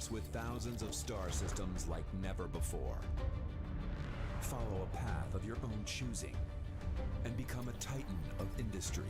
universe with thousands of star systems like never before. Follow a path of your own choosing and become a titan of industry.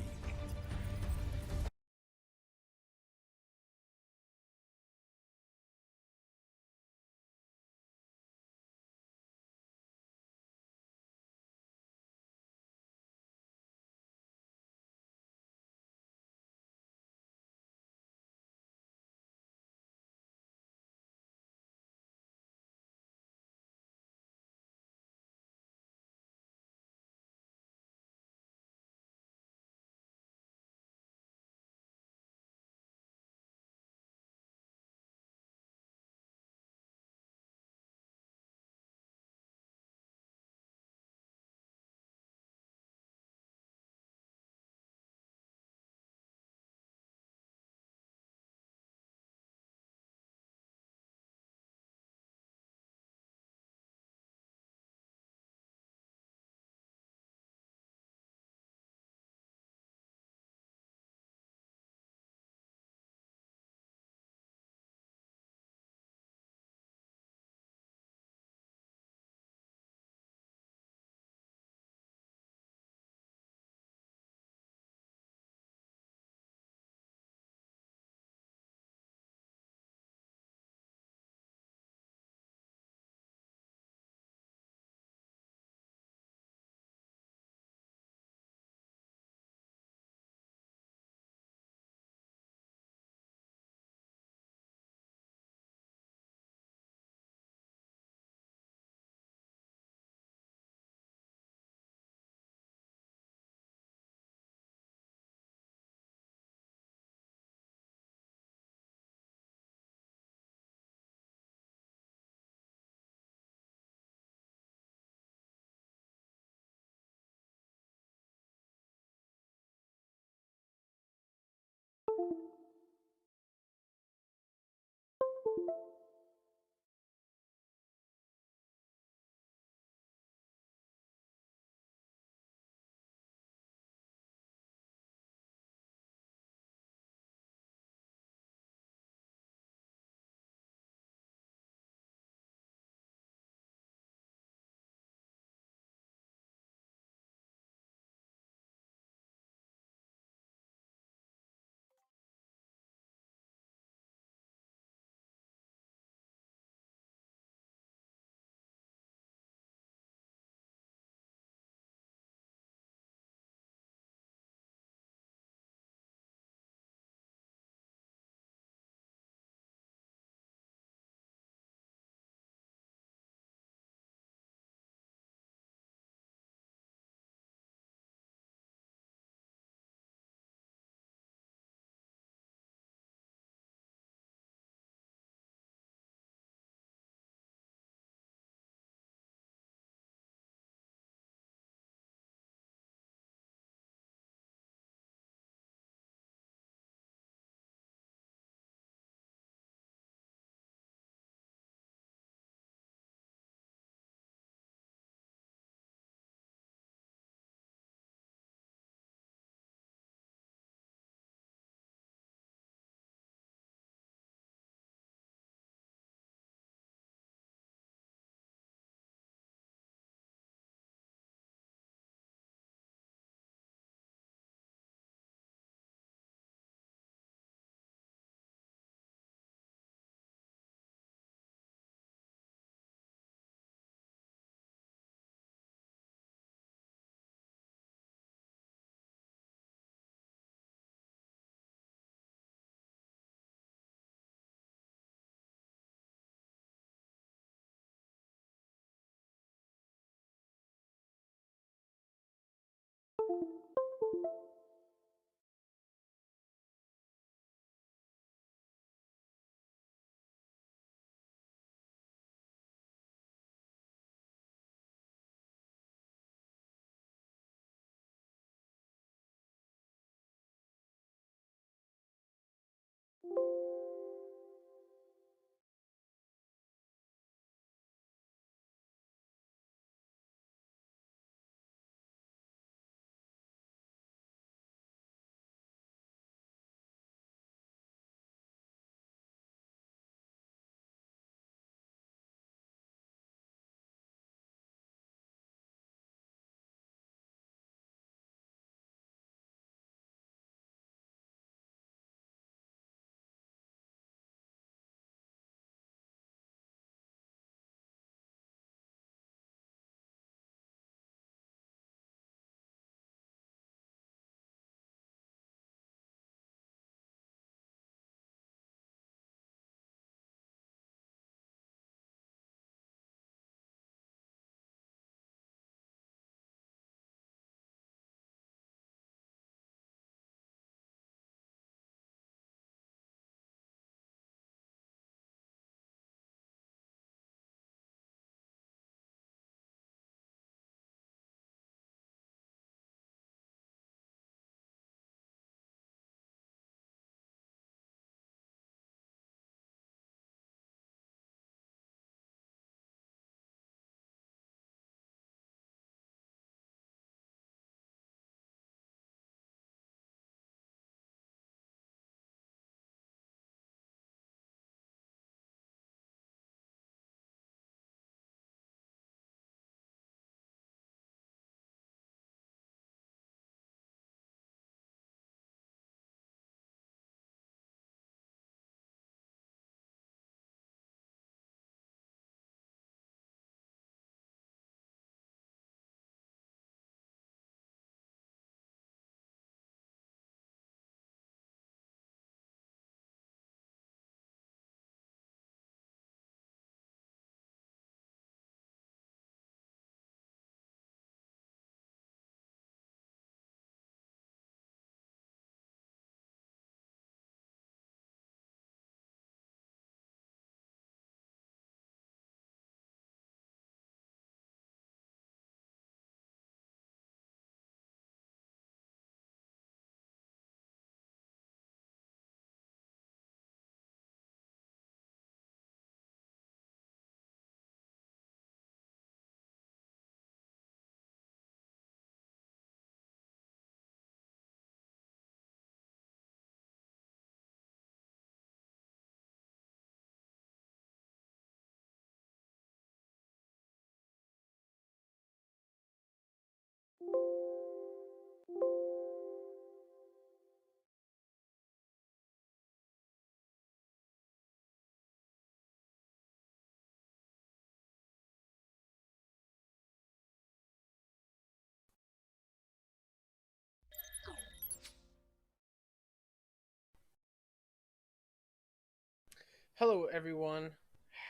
Hello, everyone.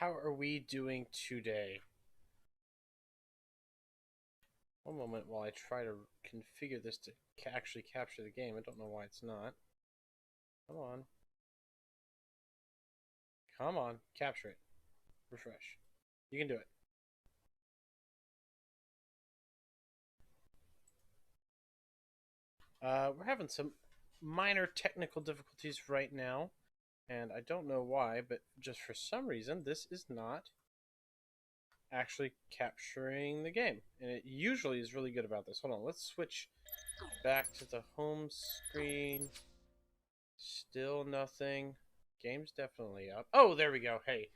How are we doing today? One moment while I try to configure this to actually capture the game. I don't know why it's not. Come on. Come on. Capture it. Refresh. You can do it. We're having some minor technical difficulties right now, and I don't know why, but just for some reason, this is not actually capturing the game. And it usually is really good about this. Hold on, let's switch back to the home screen. Still nothing. Game's definitely up. Oh, there we go. Hey,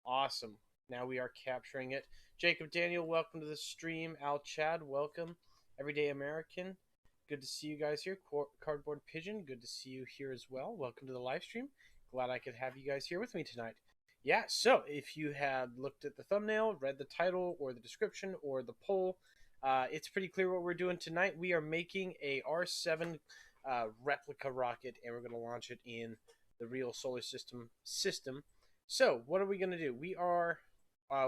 awesome. Now we are capturing it. Jacob Daniel, welcome to the stream. Al Chad, welcome. Everyday American, good to see you guys here. Cardboard Pigeon, good to see you here as well. Welcome to the live stream. Glad I could have you guys here with me tonight. Yeah, so if you had looked at the thumbnail, read the title or the description or the poll, it's pretty clear what we're doing tonight. We are making a R-7 replica rocket, and we're going to launch it in the real solar system. So what are we going to do? We are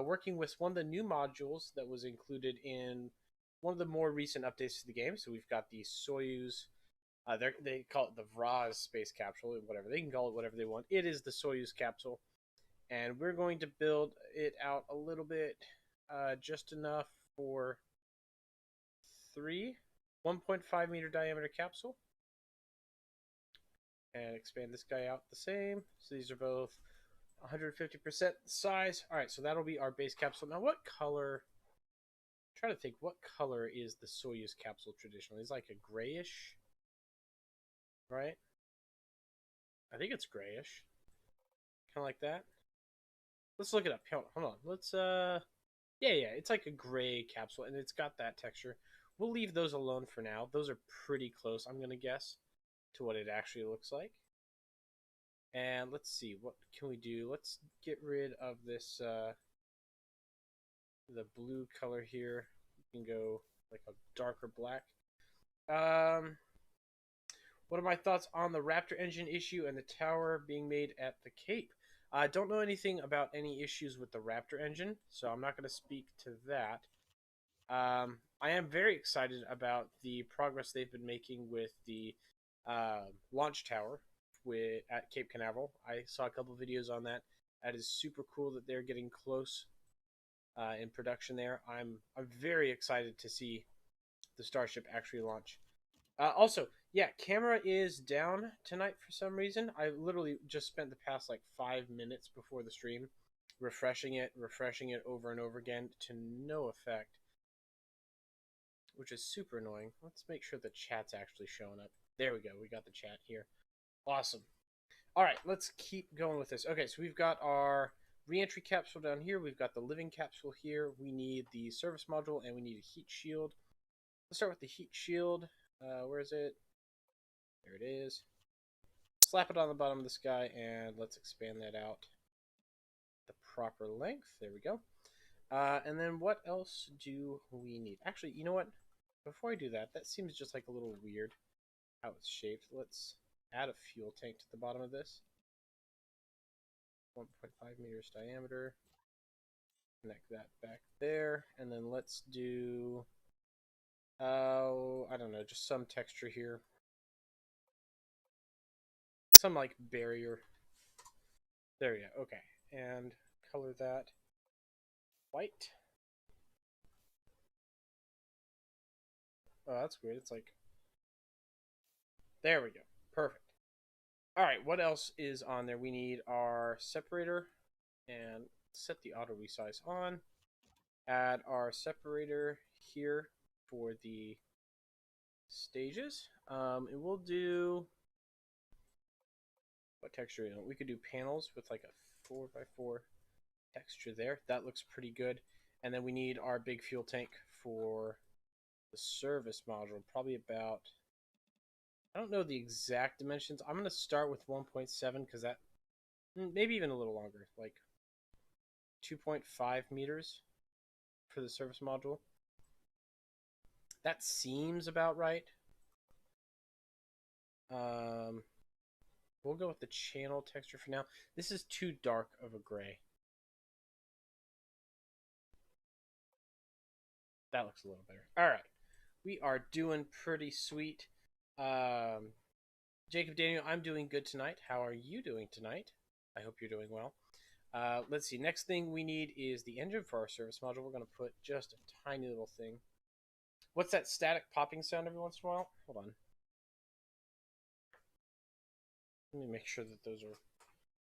working with one of the new modules that was included in one of the more recent updates to the game. So we've got the Soyuz. They call it the Vraz space capsule, whatever. They can call it whatever they want. It is the Soyuz capsule. And we're going to build it out a little bit, just enough for three 1.5 meter diameter capsule. And expand this guy out the same. So these are both 150% size. All right, so that'll be our base capsule. Now, what color? I'm trying to think, what color is the Soyuz capsule traditionally? It's like a grayish, right? I think it's grayish, kind of like that. Let's look it up. Hold on. Let's yeah, it's like a gray capsule, and it's got that texture. We'll leave those alone for now. Those are pretty close, I'm gonna guess, to what it actually looks like. And let's see, what can we do? Let's get rid of this the blue color here. We can go like a darker black. What are my thoughts on the Raptor engine issue and the tower being made at the Cape? I don't know anything about any issues with the Raptor engine, so I'm not going to speak to that. I am very excited about the progress they've been making with the launch tower at Cape Canaveral. I saw a couple videos on that. That is super cool that they're getting close in production there. I'm very excited to see the Starship actually launch. Also, yeah, camera is down tonight for some reason. I literally just spent the past like 5 minutes before the stream refreshing it over and over again to no effect, which is super annoying. Let's make sure the chat's actually showing up. There we go. We got the chat here. Awesome. All right, let's keep going with this. Okay, so we've got our re-entry capsule down here. We've got the living capsule here. We need the service module, and we need a heat shield. Let's start with the heat shield. Where is it? There it is. Slap it on the bottom of this guy, and let's expand that out the proper length. There we go. And then what else do we need? Actually, you know what? Before I do that, that seems just like a little weird how it's shaped. Let's add a fuel tank to the bottom of this. 1.5 meters diameter. Connect that back there. And then let's do, I don't know, just some texture here. Some like barrier. There we go. Okay. And color that white. Oh, that's weird. It's like, there we go. Perfect. All right, what else is on there? We need our separator and set the auto resize on. Add our separator here for the stages. And we'll do, what texture? We could do panels with like a 4x4 texture there. That looks pretty good. And then we need our big fuel tank for the service module. Probably about, I don't know the exact dimensions. I'm going to start with 1.7 because that, maybe even a little longer, like 2.5 meters for the service module. That seems about right. We'll go with the channel texture for now. This is too dark of a gray. That looks a little better. All right. We are doing pretty sweet. Jacob Daniel, I'm doing good tonight. How are you doing tonight? I hope you're doing well. Let's see. Next thing we need is the engine for our service module. We're going to put just a tiny little thing. What's that static popping sound every once in a while? Hold on. Let me make sure that those are...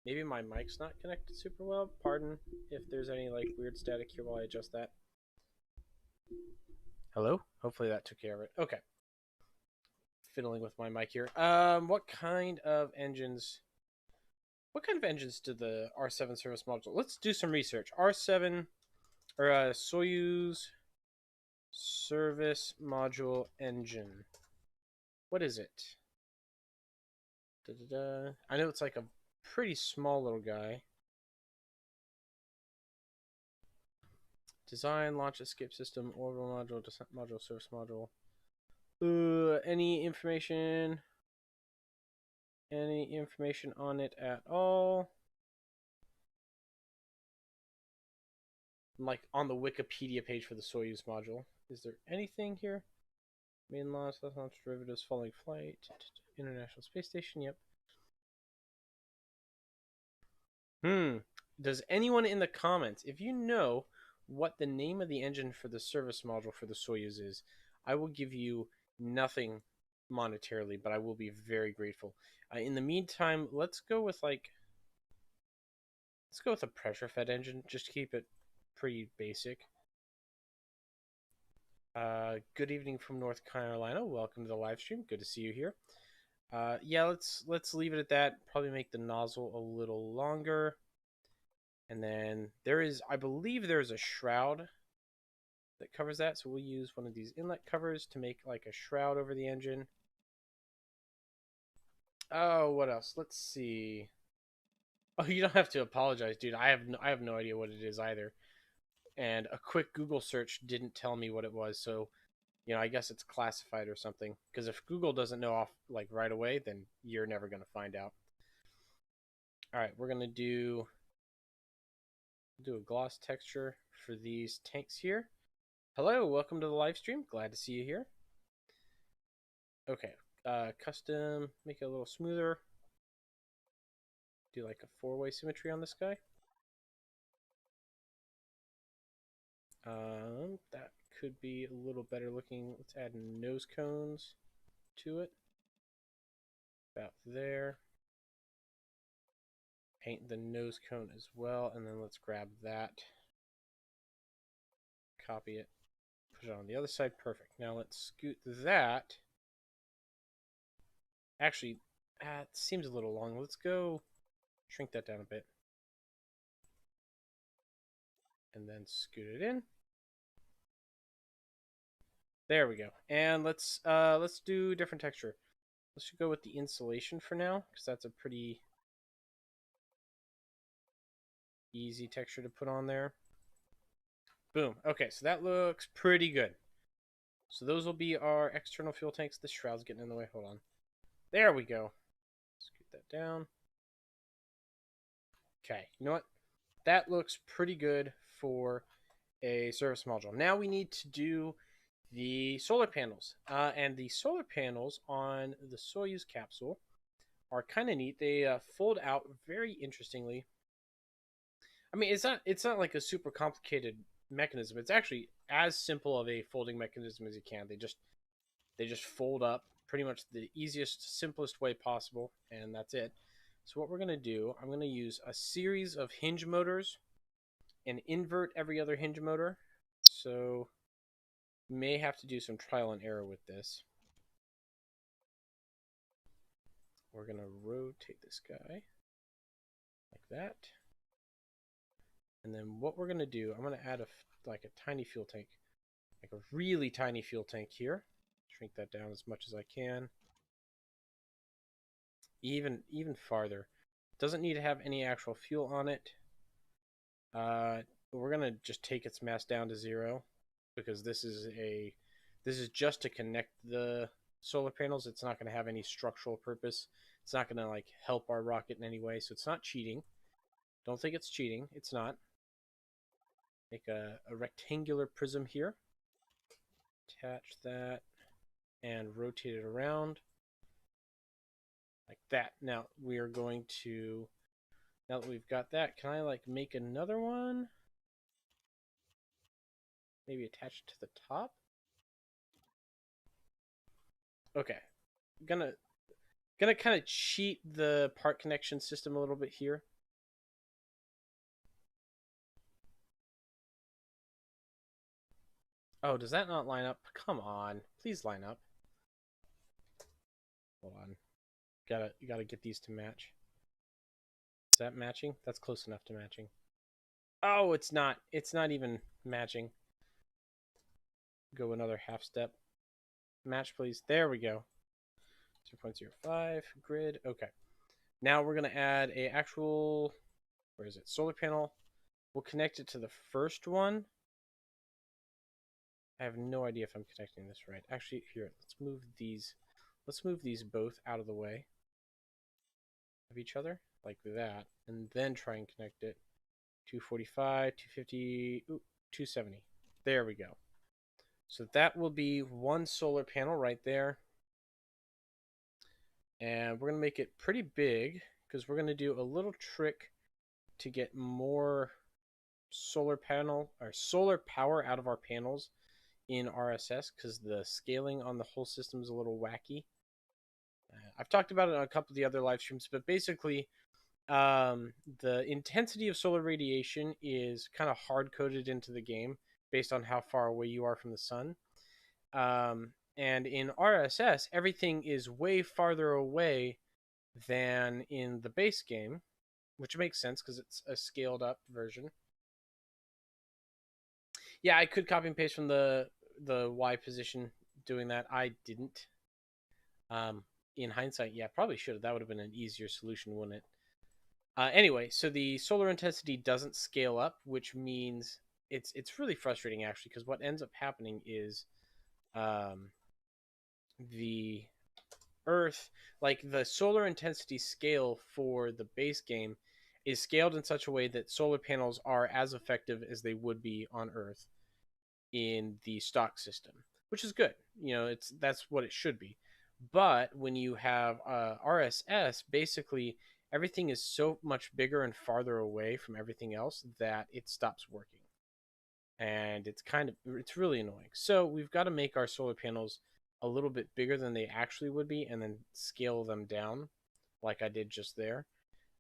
Maybe my mic's not connected super well. Pardon if there's any like weird static here while I adjust that. Hello? Hopefully that took care of it. Okay. Fiddling with my mic here. What kind of engines do the R-7 service module? Let's do some research. R-7 or Soyuz service module engine. What is it? Da-da-da. I know it's like a pretty small little guy. Design, launch, escape system, orbital module, descent module, service module. Any information? Any information on it at all? Like on the Wikipedia page for the Soyuz module. Is there anything here? Main launch, launch derivatives, following flight, International Space Station. Yep. Does anyone in the comments, if you know what the name of the engine for the service module for the Soyuz is, I will give you nothing monetarily, but I will be very grateful. In the meantime, let's go with a pressure fed engine, just to keep it pretty basic. Good evening from North Carolina. Welcome to the live stream. Good to see you here. Yeah, let's leave it at that. Probably make the nozzle a little longer. And then I believe there's a shroud that covers that, so we'll use one of these inlet covers to make like a shroud over the engine. Oh, what else? Let's see. Oh, you don't have to apologize, dude. I have no idea what it is either. And a quick Google search didn't tell me what it was, so I guess it's classified or something. Because if Google doesn't know off like right away, then you're never gonna find out. All right, we're gonna do a gloss texture for these tanks here. Hello, welcome to the live stream. Glad to see you here. Okay, custom, make it a little smoother. Do like a 4-way symmetry on this guy. That could be a little better looking. Let's add nose cones to it. About there. Paint the nose cone as well, and then let's grab that. Copy it. Put it on the other side. Perfect. Now let's scoot that. Actually, it seems a little long. Let's go shrink that down a bit. And then scoot it in. There we go. And let's do a different texture. Let's go with the insulation for now, because that's a pretty easy texture to put on there. Boom. Okay, so that looks pretty good. So those will be our external fuel tanks. This shroud's getting in the way. Hold on. There we go. Scoot that down. Okay, you know what? That looks pretty good for a service module. Now we need to do the solar panels. And the solar panels on the Soyuz capsule are kind of neat. They fold out very interestingly. I mean, it's not like a super complicated mechanism. It's actually as simple of a folding mechanism as you can. They just fold up pretty much the easiest, simplest way possible, and that's it. So what we're going to do, I'm going to use a series of hinge motors and invert every other hinge motor. So may have to do some trial and error with this. We're going to rotate this guy like that. And then what we're going to do, I'm going to add a tiny fuel tank, like a really tiny fuel tank here. Shrink that down as much as I can. Even farther. Doesn't need to have any actual fuel on it. We're going to just take its mass down to 0 because this is just to connect the solar panels. It's not going to have any structural purpose. It's not going to like help our rocket in any way, so it's not cheating. Don't think it's cheating. It's not. Make a rectangular prism here. Attach that and rotate it around like that. Now we are going to, now that we've got that, can I like make another one? Maybe attach it to the top? Okay. Gonna kind of cheat the part connection system a little bit here. Oh, does that not line up? Come on. Please line up. Hold on. You gotta get these to match. Is that matching? That's close enough to matching. Oh, it's not. It's not even matching. Go another half step. Match, please. There we go. 2.05 grid. Okay. Now we're going to add a actual, where is it? Solar panel. We'll connect it to the first one. I have no idea if I'm connecting this right. Actually, here, let's move these. Let's move these both out of the way of each other, like that, and then try and connect it. 245, 250, 270. There we go. So that will be one solar panel right there. And we're going to make it pretty big because we're going to do a little trick to get more solar panel or solar power out of our panels in RSS because the scaling on the whole system is a little wacky. I've talked about it on a couple of the other live streams, but basically the intensity of solar radiation is kind of hard-coded into the game based on how far away you are from the sun. And in RSS, everything is way farther away than in the base game, which makes sense because it's a scaled up version. Yeah, I could copy and paste from the Y position doing that. I didn't. In hindsight, yeah, probably should have. That would have been an easier solution, wouldn't it? Anyway, so the solar intensity doesn't scale up, which means it's really frustrating actually, because what ends up happening is the Earth, like the solar intensity scale for the base game, is scaled in such a way that solar panels are as effective as they would be on Earth in the stock system, which is good. You know, that's what it should be. But when you have RSS, basically everything is so much bigger and farther away from everything else that it stops working. And it's really annoying. So we've got to make our solar panels a little bit bigger than they actually would be and then scale them down like I did just there.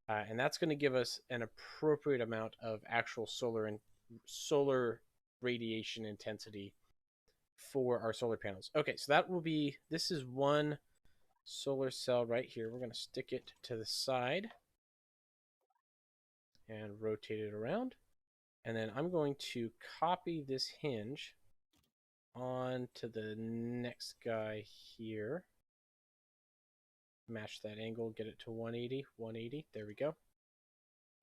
And that's going to give us an appropriate amount of actual solar radiation intensity for our solar panels. Okay, so that will be, this is one solar cell right here. We're going to stick it to the side and rotate it around. And then I'm going to copy this hinge on to the next guy here. Match that angle, get it to 180, 180. There we go.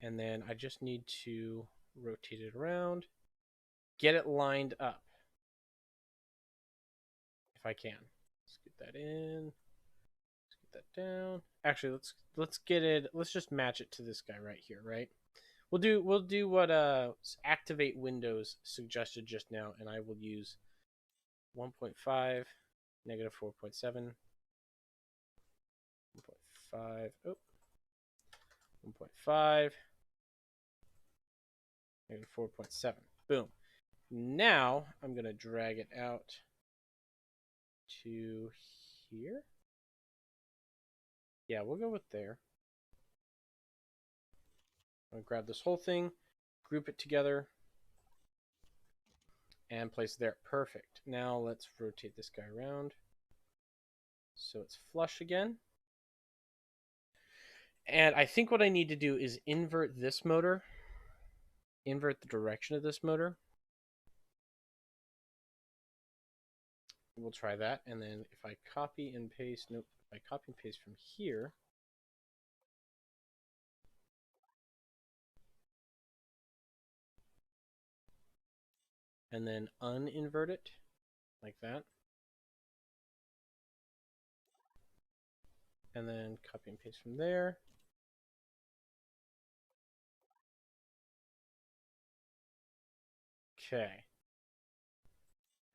And then I just need to rotate it around, get it lined up. If I can. Let's get that in. Let's get that down. Actually, let's get it. Let's just match it to this guy right here, right? We'll do what Activate Windows suggested just now, and I will use 1.5, negative 4.7, 1.5, oh, 1.5, negative 4.7. Boom. Now I'm gonna drag it out to here. Yeah, we'll go with there. I'm gonna grab this whole thing, group it together, and place it there. Perfect. Now let's rotate this guy around so it's flush again. And I think what I need to do is invert this motor, invert the direction of this motor. We'll try that. And then if I copy and paste, nope, if I copy and paste from here, and then uninvert it like that. and then copy and paste from there. Okay.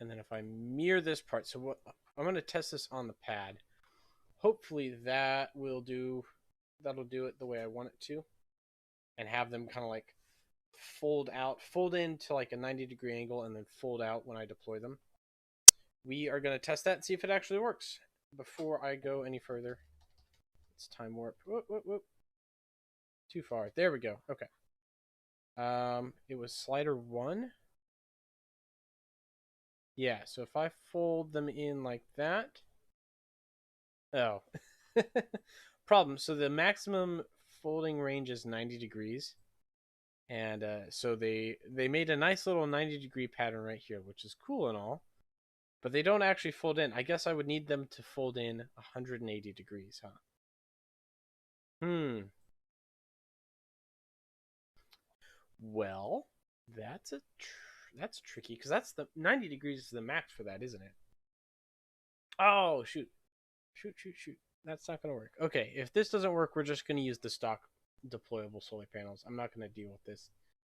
And then if I mirror this part, so what I'm going to test this on the pad. Hopefully that will do, that'll do it the way I want it to, and have them kind of like fold in to like a 90-degree angle and then fold out when I deploy them. We are going to test that and see if it actually works. Before I go any further, it's time warp. Whoop, whoop, whoop. Too far. There we go. Okay. It was slider 1. Yeah, so if I fold them in like that. Oh. Problem. So the maximum folding range is 90 degrees. And so they made a nice little 90-degree pattern right here, which is cool and all. But they don't actually fold in. I guess I would need them to fold in 180 degrees, huh? Well, that's tricky because that's the 90 degrees is the max for that, isn't it? Oh, shoot. Shoot. That's not going to work. Okay, if this doesn't work, we're just going to use the stock deployable solar panels. I'm not going to deal with this.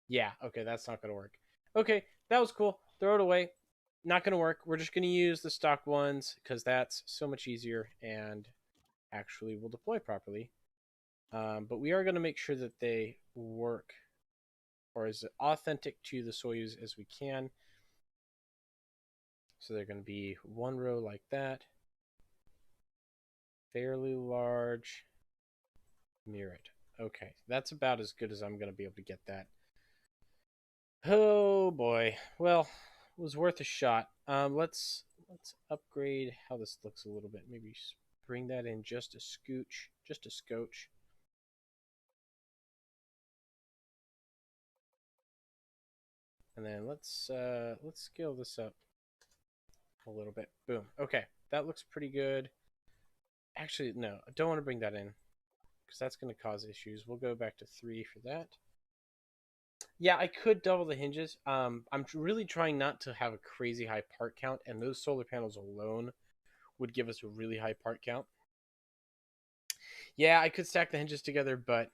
Yeah, okay, that's not going to work. Okay, that was cool. Throw it away. Not going to work. We're just going to use the stock ones because that's so much easier and actually will deploy properly. But we are going to make sure that they work or as authentic to the Soyuz as we can. So they're going to be one row like that. Fairly large. Mirror it. Okay, that's about as good as I'm going to be able to get that. Oh boy. Well, it was worth a shot. Let's upgrade how this looks a little bit. Maybe bring that in just a scooch, just a scotch. And then let's scale this up a little bit. Boom. Okay, that looks pretty good. Actually, no, I don't want to bring that in because that's going to cause issues. We'll go back to 3 for that. Yeah, I could double the hinges. I'm really trying not to have a crazy high part count, and those solar panels alone would give us a really high part count. Yeah, I could stack the hinges together, but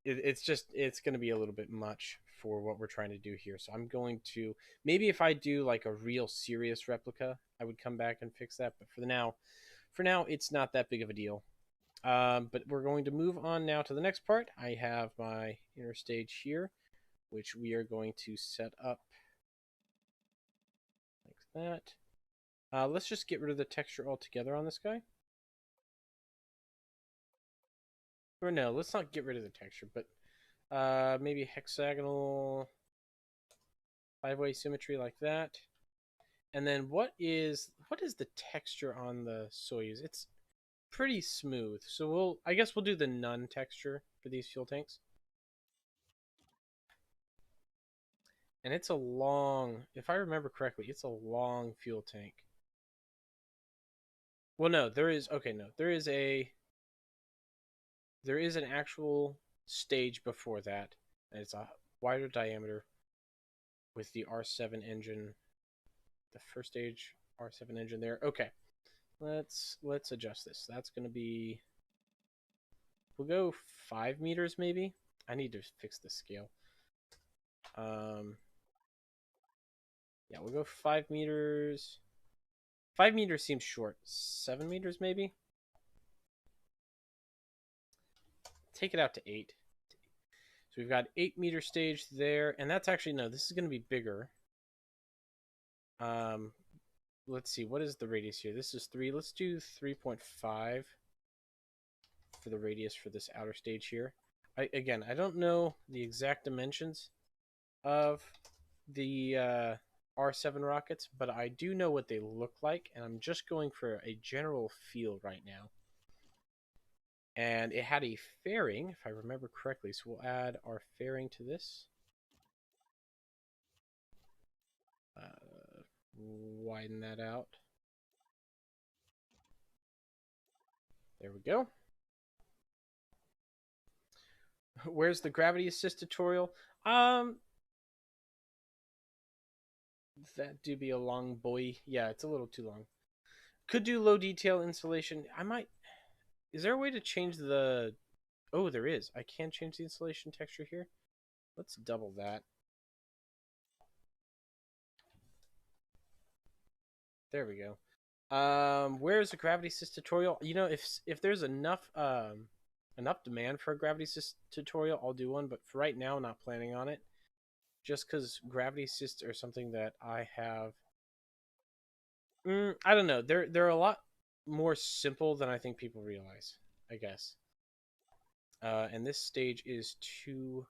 it's going to be a little bit much for what we're trying to do here. So I'm going to, maybe if I do like a real serious replica, I would come back and fix that. But for now, it's not that big of a deal. But we're going to move on now to the next part. I have my inner stage here, which we are going to set up like that. Let's just get rid of the texture altogether on this guy. Or no, let's not get rid of the texture, but maybe hexagonal 5-way symmetry like that. And then what is the texture on the Soyuz? It's pretty smooth. So I guess we'll do the none texture for these fuel tanks. And it's a long, if I remember correctly, it's a long fuel tank. Well, no, there is an actual stage before that, and it's a wider diameter with the R-7 engine, the first stage R-7 engine there. Okay, let's adjust this. That's going to be, we'll go 5 meters maybe. I need to fix the scale. Yeah, we'll go 5 meters. 5 meters seems short. 7 meters maybe. Take it out to 8. So we've got 8-meter stage there, and that's actually, no, this is going to be bigger. Let's see, what is the radius here? This is 3. Let's do 3.5 for the radius for this outer stage here. Again, I don't know the exact dimensions of the R-7 rockets, but I do know what they look like, and I'm just going for a general feel right now. And it had a fairing, if I remember correctly, so we'll add our fairing to this. Widen that out. There we go. Where's the gravity assist tutorial? That do be a long boy. Yeah, it's a little too long. Could do low detail installation. I might. Is there a way to change the... Oh, there is. I can change the installation texture here. Let's double that. There we go. Where's the gravity assist tutorial? You know, if there's enough enough demand for a gravity assist tutorial, I'll do one. But for right now, not planning on it. Just because gravity assists are something that I have. I don't know. They're a lot more simple than I think people realize, I guess. And this stage is too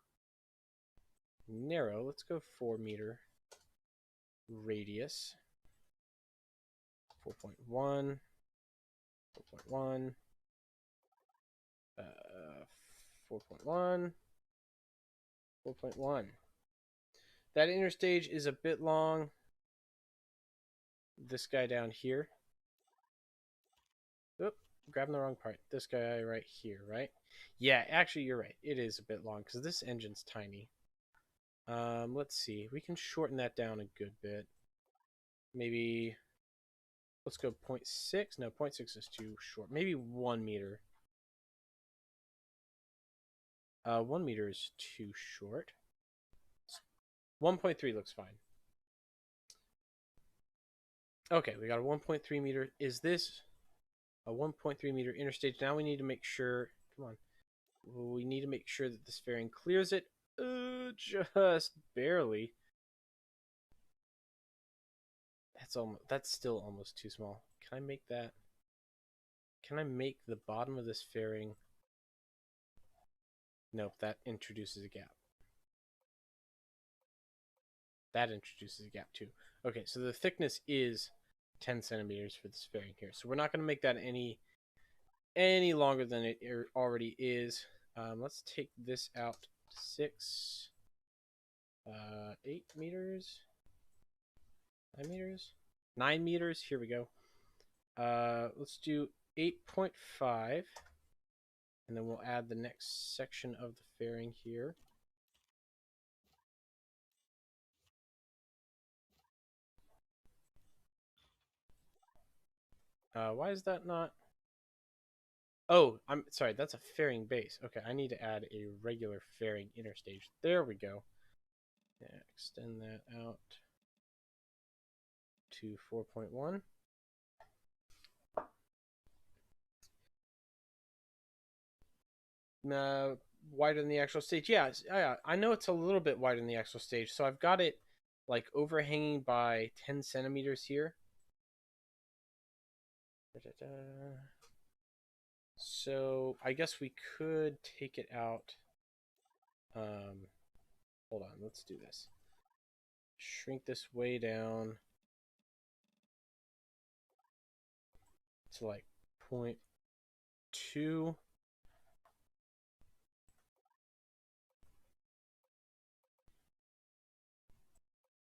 narrow. Let's go 4-meter radius. 4.1, 4.1, 4.1, 4.1. That inner stage is a bit long. This guy down here. Oop, grabbing the wrong part. This guy right here, right? Yeah, actually, you're right. It is a bit long because this engine's tiny. Let's see. We can shorten that down a good bit. Maybe, let's go 0.6. No, 0.6 is too short. Maybe 1 meter. 1 meter is too short. 1.3 looks fine. Okay, we got a 1.3 meter. Is this a 1.3 meter interstage? Now we need to make sure. Come on. We need to make sure that this fairing clears it. Just barely. That's still almost too small. Can I make that? Can I make the bottom of this fairing? Nope, that introduces a gap. That introduces a gap too. Okay, so the thickness is 10 centimeters for this fairing here. So we're not going to make that any longer than it already is. Let's take this out to 6, 8 meters, 9 meters, 9 meters. Here we go. Let's do 8.5, and then we'll add the next section of the fairing here. Why is that not? Oh, I'm sorry. That's a fairing base. Okay, I need to add a regular fairing interstage. There we go. Yeah, extend that out to 4.1. Wider than the actual stage. Yeah, I know it's a little bit wider than the actual stage. So I've got it like overhanging by 10 centimeters here. So I guess we could take it out. Hold on, let's do this. Shrink this way down to like 0.2.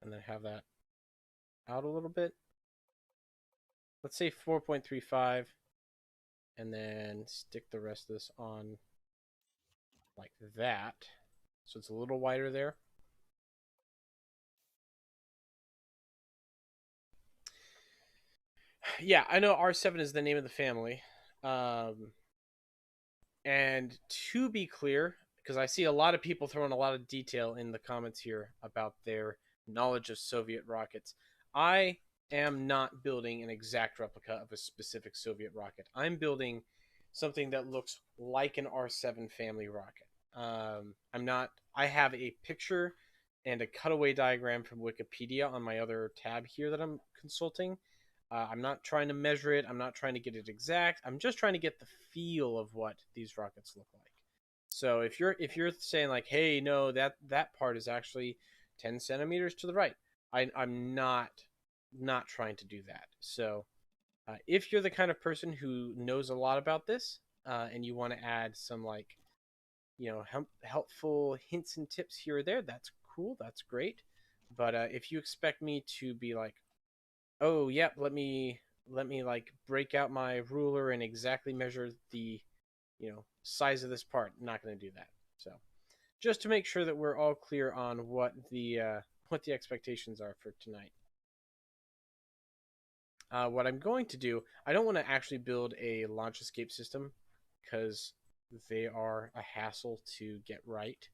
And then have that out a little bit. Let's say 4.35. And then stick the rest of this on like that. So it's a little wider there. Yeah, I know R-7 is the name of the family. And to be clear, because I see a lot of people throwing a lot of detail in the comments here about their knowledge of Soviet rockets, I am not building an exact replica of a specific Soviet rocket. I'm building something that looks like an R-7 family rocket. I have a picture and a cutaway diagram from Wikipedia on my other tab here that I'm consulting. I'm not trying to measure it. I'm not trying to get it exact. I'm just trying to get the feel of what these rockets look like. So if you're saying like, hey, no, that part is actually 10 centimeters to the right, I'm not trying to do that. So if you're the kind of person who knows a lot about this and you want to add some like, helpful hints and tips here or there, that's cool. That's great. But if you expect me to be like, oh, yep, let me like break out my ruler and exactly measure the, size of this part, I'm not going to do that. So just to make sure that we're all clear on what the expectations are for tonight. What I'm going to do, I don't want to actually build a launch escape system because they are a hassle to get right.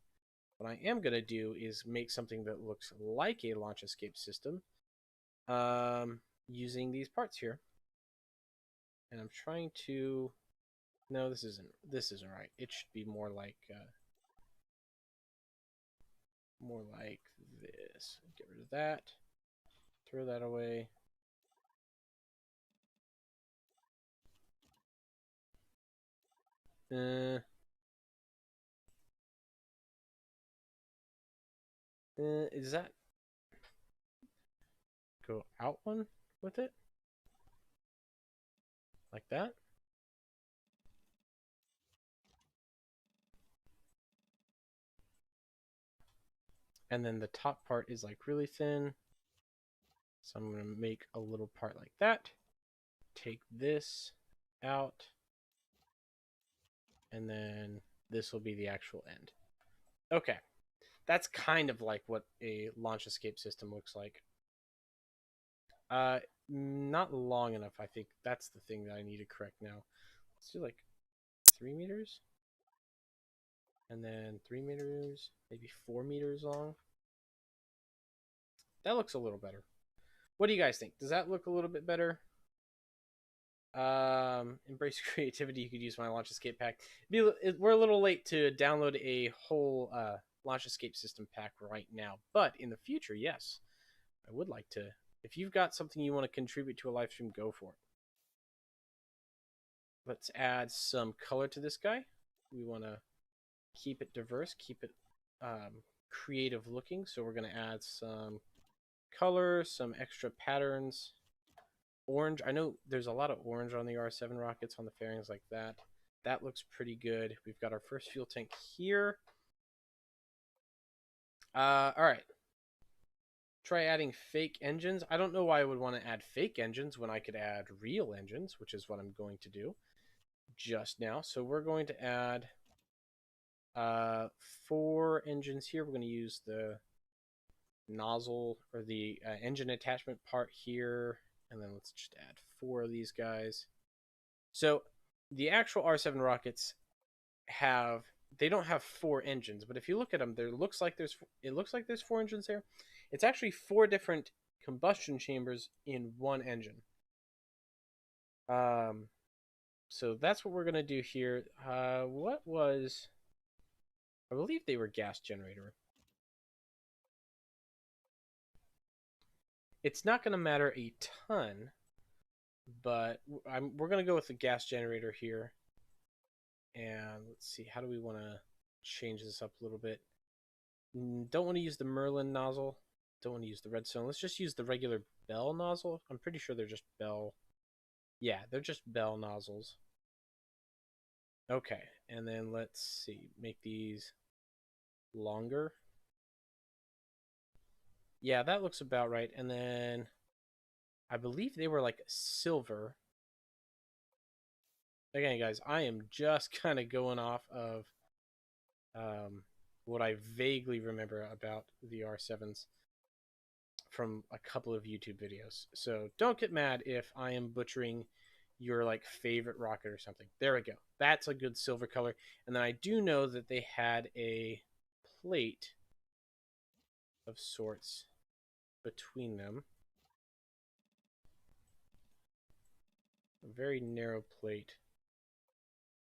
What I am going to do is make something that looks like a launch escape system using these parts here. And I'm trying to... No, this isn't right. It should be more like this. Get rid of that. Throw that away. Is that... Go out one with it? Like that? And then the top part is like really thin. So I'm going to make a little part like that. Take this out. And then this will be the actual end. Okay. That's kind of like what a launch escape system looks like. Not long enough, I think. That's the thing that I need to correct now. Let's do like 3 meters. And then 3 meters, maybe 4 meters long. That looks a little better. What do you guys think? Does that look a little bit better? Embrace creativity. You could use my launch escape pack. We're a little late to download a whole launch escape system pack right now, but in the future, yes, I would like to. If you've got something you want to contribute to a live stream, go for it. Let's add some color to this guy. We want to keep it diverse, keep it creative looking. So we're going to add some color, some extra patterns. Orange. I know there's a lot of orange on the R-7 rockets, on the fairings like that. That looks pretty good. We've got our first fuel tank here. All right. Try adding fake engines. I don't know why I would want to add fake engines when I could add real engines, which is what I'm going to do just now. So we're going to add 4 engines here. We're going to use the nozzle or the engine attachment part here. And then let's just add 4 of these guys. So the actual R-7 rockets they don't have 4 engines, but if you look at them, it looks like there's 4 engines there. It's actually 4 different combustion chambers in one engine. So that's what we're gonna do here. I believe they were gas generator. It's not going to matter a ton, but we're going to go with the gas generator here. And let's see, how do we want to change this up a little bit? Don't want to use the Merlin nozzle. Don't want to use the redstone. Let's just use the regular Bell nozzle. I'm pretty sure they're just Bell. Yeah, they're just Bell nozzles. Okay, and then let's see, make these longer. Yeah, that looks about right. And then I believe they were like silver. Again, guys, I am just kind of going off of what I vaguely remember about the R7s from a couple of YouTube videos. So don't get mad if I am butchering your like favorite rocket or something. There we go. That's a good silver color. And then I do know that they had a plate of sorts between them. A very narrow plate.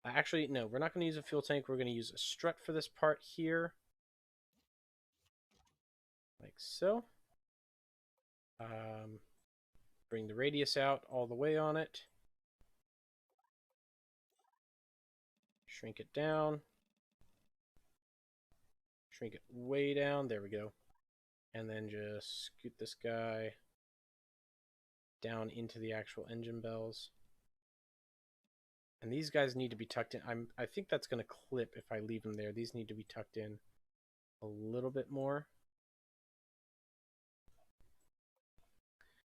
Actually, no, we're not going to use a fuel tank. We're going to use a strut for this part here. Like so. Bring the radius out all the way on it. Shrink it down. Shrink it way down. There we go. And then just scoot this guy down into the actual engine bells. And these guys need to be tucked in. I think that's going to clip if I leave them there. These need to be tucked in a little bit more.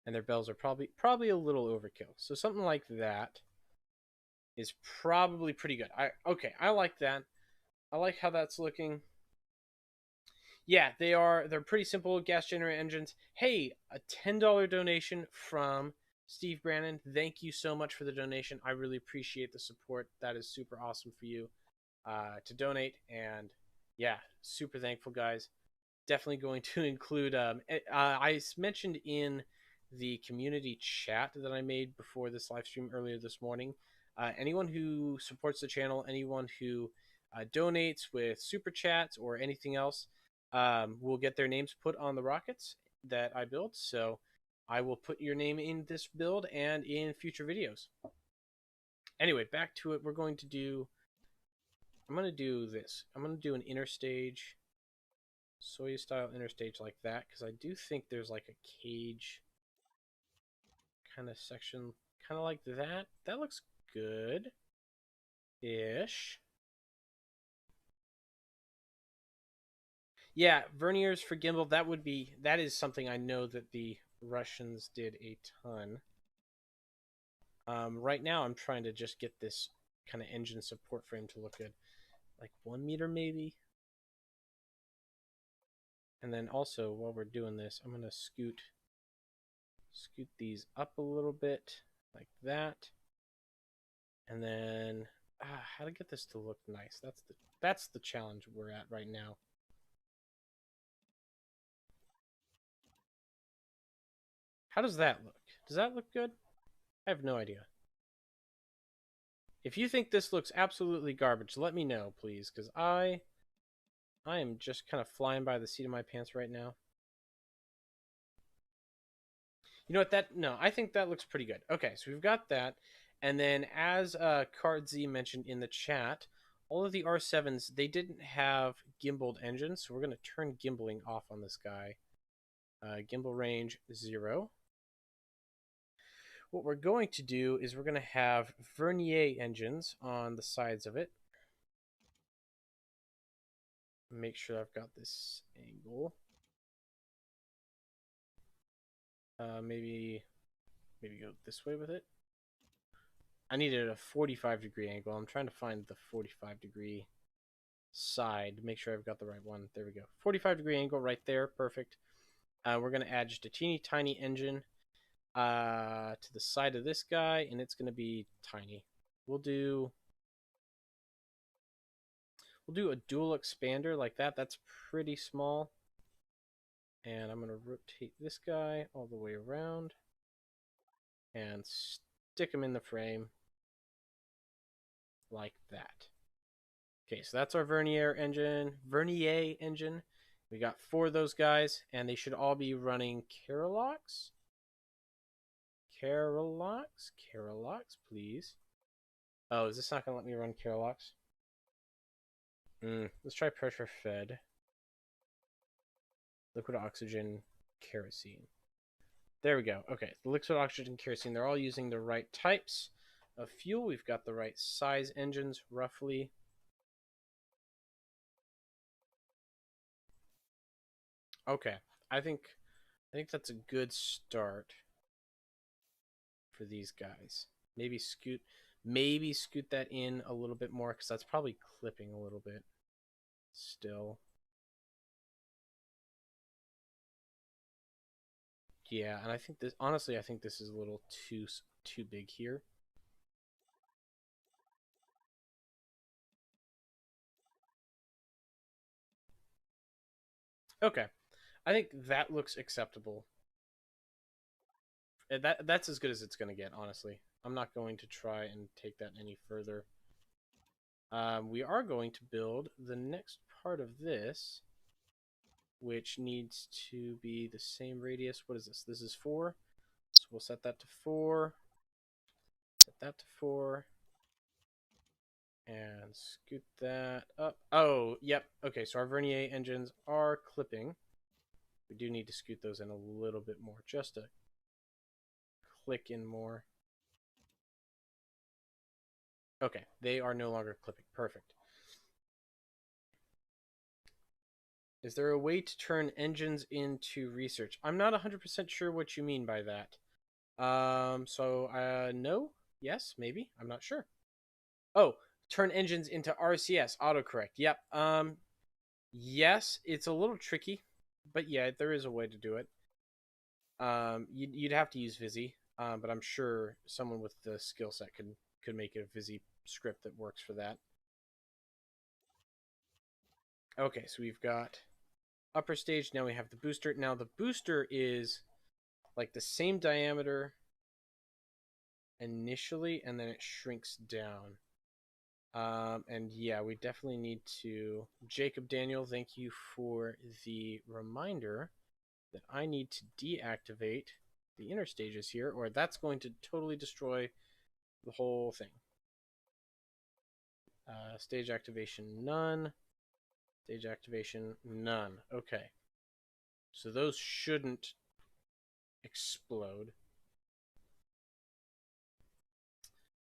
And their bells are probably a little overkill. So something like that is probably pretty good. Okay, I like that. I like how that's looking. Yeah, they're pretty simple gas generator engines. Hey, a $10 donation from Steve Brannon, thank you so much for the donation. I really appreciate the support. That is super awesome for you to donate. And yeah, super thankful, guys. Definitely going to include. I mentioned in the community chat that I made before this live stream earlier this morning. Anyone who supports the channel, anyone who donates with super chats or anything else, will get their names put on the rockets that I build. So I will put your name in this build and in future videos. Anyway, back to it. I'm going to do this. I'm going to do an interstage, Soyuz style interstage like that, because I do think there's like a cage kind of section, kind of like that. That looks good ish. Yeah, verniers for gimbal. That is something I know that the Russians did a ton. Right now, I'm trying to just get this kind of engine support frame to look good, like 1 meter maybe. And then also, while we're doing this, I'm gonna scoot these up a little bit like that, and then how to get this to look nice. That's the challenge we're at right now. How does that look? Does that look good? I have no idea. If you think this looks absolutely garbage, let me know, please, because I am just kind of flying by the seat of my pants right now. You know what? No, I think that looks pretty good. Okay, so we've got that. And then as Card Z mentioned in the chat, all of the R7s, they didn't have gimbaled engines, so we're going to turn gimbaling off on this guy. Gimbal range 0. What we're going to do is we're going to have vernier engines on the sides of it. Make sure I've got this angle. Maybe go this way with it. I needed a 45-degree angle. I'm trying to find the 45-degree side to make sure I've got the right one. There we go. 45-degree angle right there. Perfect. We're going to add just a teeny tiny engine to the side of this guy, and it's going to be tiny. We'll do a dual expander like that. That's pretty small. And I'm going to rotate this guy all the way around and stick him in the frame like that. Okay, so that's our vernier engine. We got 4 of those guys, and they should all be running Carolox. Carolox, please. Oh, is this not going to let me run Carolox? Let's try pressure fed. Liquid oxygen, kerosene. There we go. Okay, the liquid oxygen, kerosene, they're all using the right types of fuel. We've got the right size engines, roughly. Okay, I think that's a good start for these guys. Maybe scoot that in a little bit more, because that's probably clipping a little bit still. Yeah, and I think this, honestly, I think this is a little too big here. Okay, I think that looks acceptable. That's as good as it's going to get, honestly. I'm not going to try and take that any further. We are going to build the next part of this, which needs to be the same radius. What is this? This is 4. So we'll set that to 4. Set that to 4. And scoot that up. Oh, yep. Okay, so our vernier engines are clipping. We do need to scoot those in a little bit more, just to click in more. Okay, they are no longer clipping. Perfect. Is there a way to turn engines into research? I'm not 100% sure what you mean by that. No? Yes? Maybe? I'm not sure. Oh, turn engines into RCS, autocorrect. Yep. Yes, it's a little tricky, but yeah, there is a way to do it. You'd have to use Visi. but I'm sure someone with the skill set could make a Visi script that works for that. Okay, so we've got upper stage. Now we have the booster. Now the booster is like the same diameter initially, and then it shrinks down. And yeah, we definitely need to. Jacob Daniel, thank you for the reminder that I need to deactivate the inner stages here, or that's going to totally destroy the whole thing. Stage activation, none. Stage activation, none. Okay. So those shouldn't explode.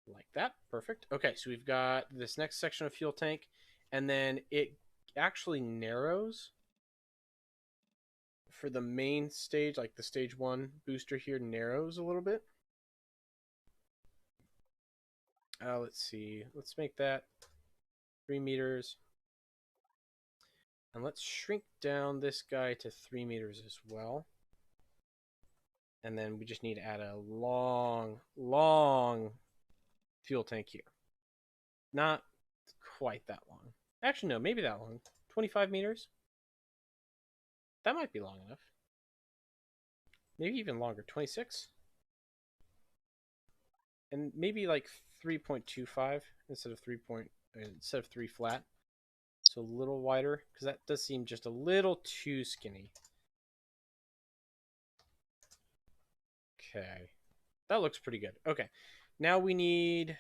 Like that. Perfect. Okay, so we've got this next section of fuel tank, and then it actually narrows for the main stage, like the stage 1 booster here narrows a little bit. Let's see. Let's make that 3 meters. And let's shrink down this guy to 3 meters as well. And then we just need to add a long fuel tank here. Not quite that long. Actually, no, maybe that long. 25 meters? That might be long enough. Maybe even longer. 26? And maybe like 3.25 instead of 3 flat. So a little wider, because that does seem just a little too skinny. Okay. That looks pretty good. Okay. Now we need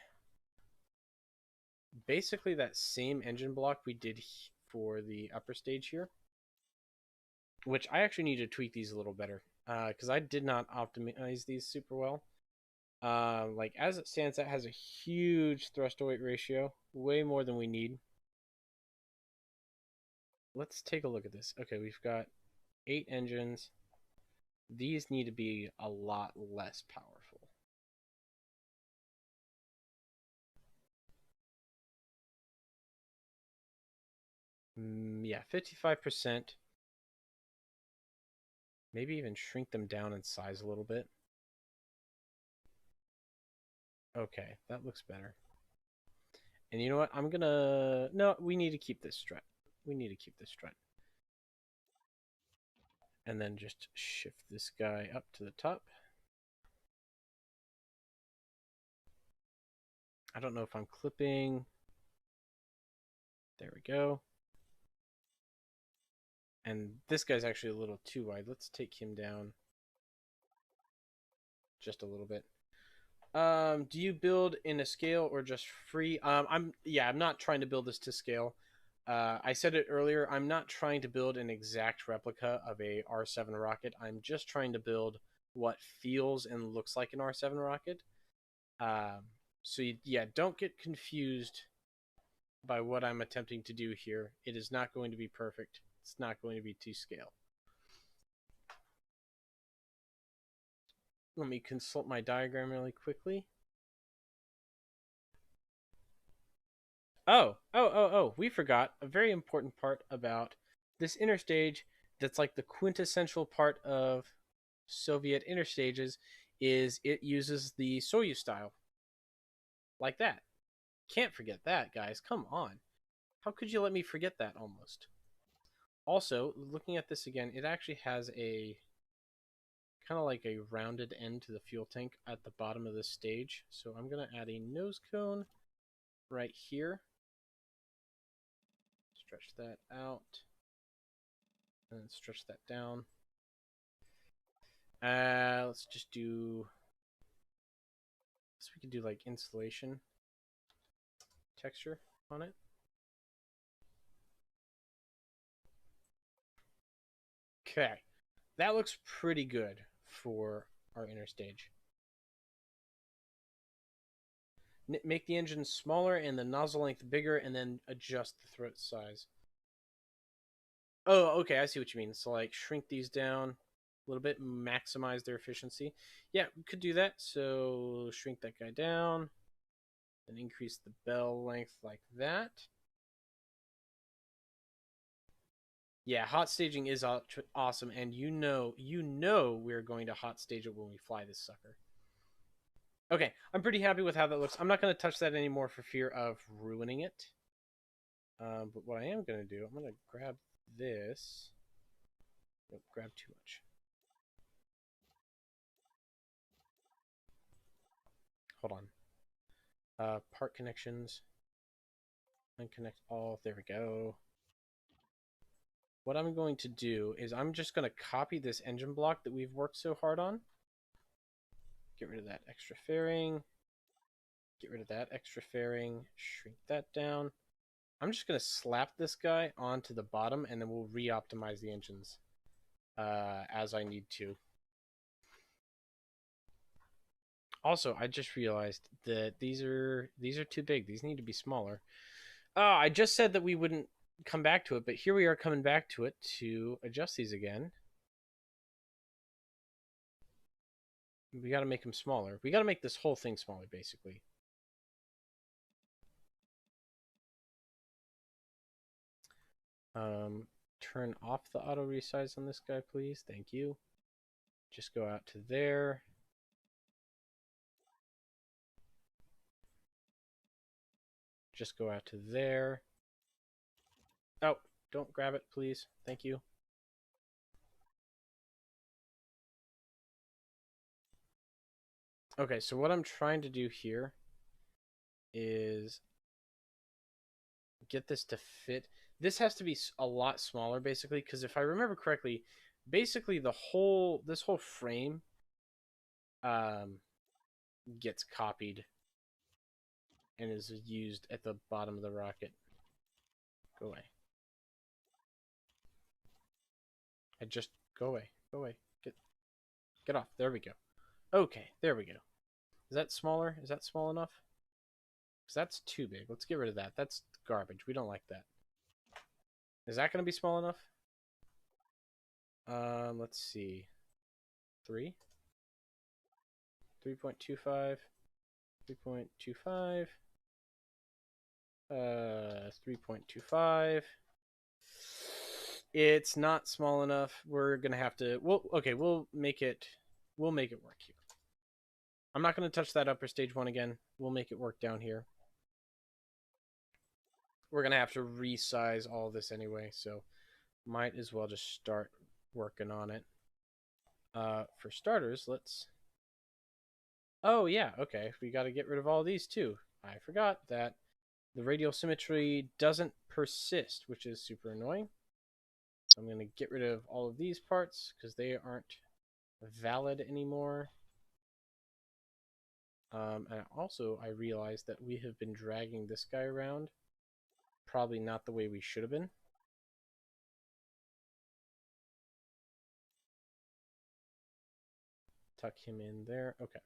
basically that same engine block we did for the upper stage here. Which I actually need to tweak these a little better. Because I did not optimize these super well. Like as it stands, that has a huge thrust to weight ratio. Way more than we need. Let's take a look at this. Okay, we've got 8 engines. These need to be a lot less powerful. Yeah, 55%. Maybe even shrink them down in size a little bit. Okay, that looks better. And you know what? No, we need to keep this strut. We need to keep this strut. And then just shift this guy up to the top. I don't know if I'm clipping. There we go. And this guy's actually a little too wide. Let's take him down just a little bit. Do you build in a scale or just free? I'm not trying to build this to scale. I said it earlier. I'm not trying to build an exact replica of a R-7 rocket. I'm just trying to build what feels and looks like an R-7 rocket. So don't get confused by what I'm attempting to do here. It is not going to be perfect. It's not going to be to scale. Let me consult my diagram really quickly. Oh, we forgot a very important part about this interstage that's like the quintessential part of Soviet interstages is it uses the Soyuz style. Like that. Can't forget that, guys. Come on. How could you let me forget that almost? Also, looking at this again, it actually has a kind of like a rounded end to the fuel tank at the bottom of this stage. So I'm going to add a nose cone right here. Stretch that out. And then stretch that down. Let's just do... So we can do like insulation texture on it. Okay. That looks pretty good for our inner stage. Make the engine smaller and the nozzle length bigger, and then adjust the throat size. Oh, okay, I see what you mean. So, like, shrink these down a little bit, maximize their efficiency. Yeah, we could do that. So, shrink that guy down, and increase the bell length like that. Yeah, hot staging is awesome, and you know we're going to hot stage it when we fly this sucker. Okay, I'm pretty happy with how that looks. I'm not going to touch that anymore for fear of ruining it. But what I am going to do, I'm going to grab this. Don't grab too much. Hold on. Part connections. Unconnect all. There we go. What I'm going to do is I'm just going to copy this engine block that we've worked so hard on. Get rid of that extra fairing. Get rid of that extra fairing. Shrink that down. I'm just going to slap this guy onto the bottom, and then we'll re-optimize the engines as I need to. Also, I just realized that these are too big. These need to be smaller. Oh, I just said that we wouldn't come back to it, but here we are coming back to it to adjust these again. We got to make them smaller. We got to make this whole thing smaller, basically. Turn off the auto resize on this guy, please. Thank you. Just go out to there. Just go out to there. Oh, don't grab it, please. Thank you. Okay, so what I'm trying to do here is get this to fit. This has to be a lot smaller, basically, because if I remember correctly, basically this whole frame gets copied and is used at the bottom of the rocket. Go away. Go away. Go away. Get off. There we go. Okay, there we go. Is that smaller? Is that small enough? Because that's too big. Let's get rid of that. That's garbage. We don't like that. Is that going to be small enough? Let's see. 3? 3.25. 3.25. 3.25. It's not small enough. We're gonna have to. We'll make it work here. I'm not gonna touch that upper stage one again. We'll make it work down here. We're gonna have to resize all this anyway, so might as well just start working on it. For starters, let's. Oh yeah, okay. We got to get rid of all these too. I forgot that the radial symmetry doesn't persist, which is super annoying. So I'm going to get rid of all of these parts because they aren't valid anymore. And also, I realized that we have been dragging this guy around. Probably not the way we should have been. Tuck him in there. Okay.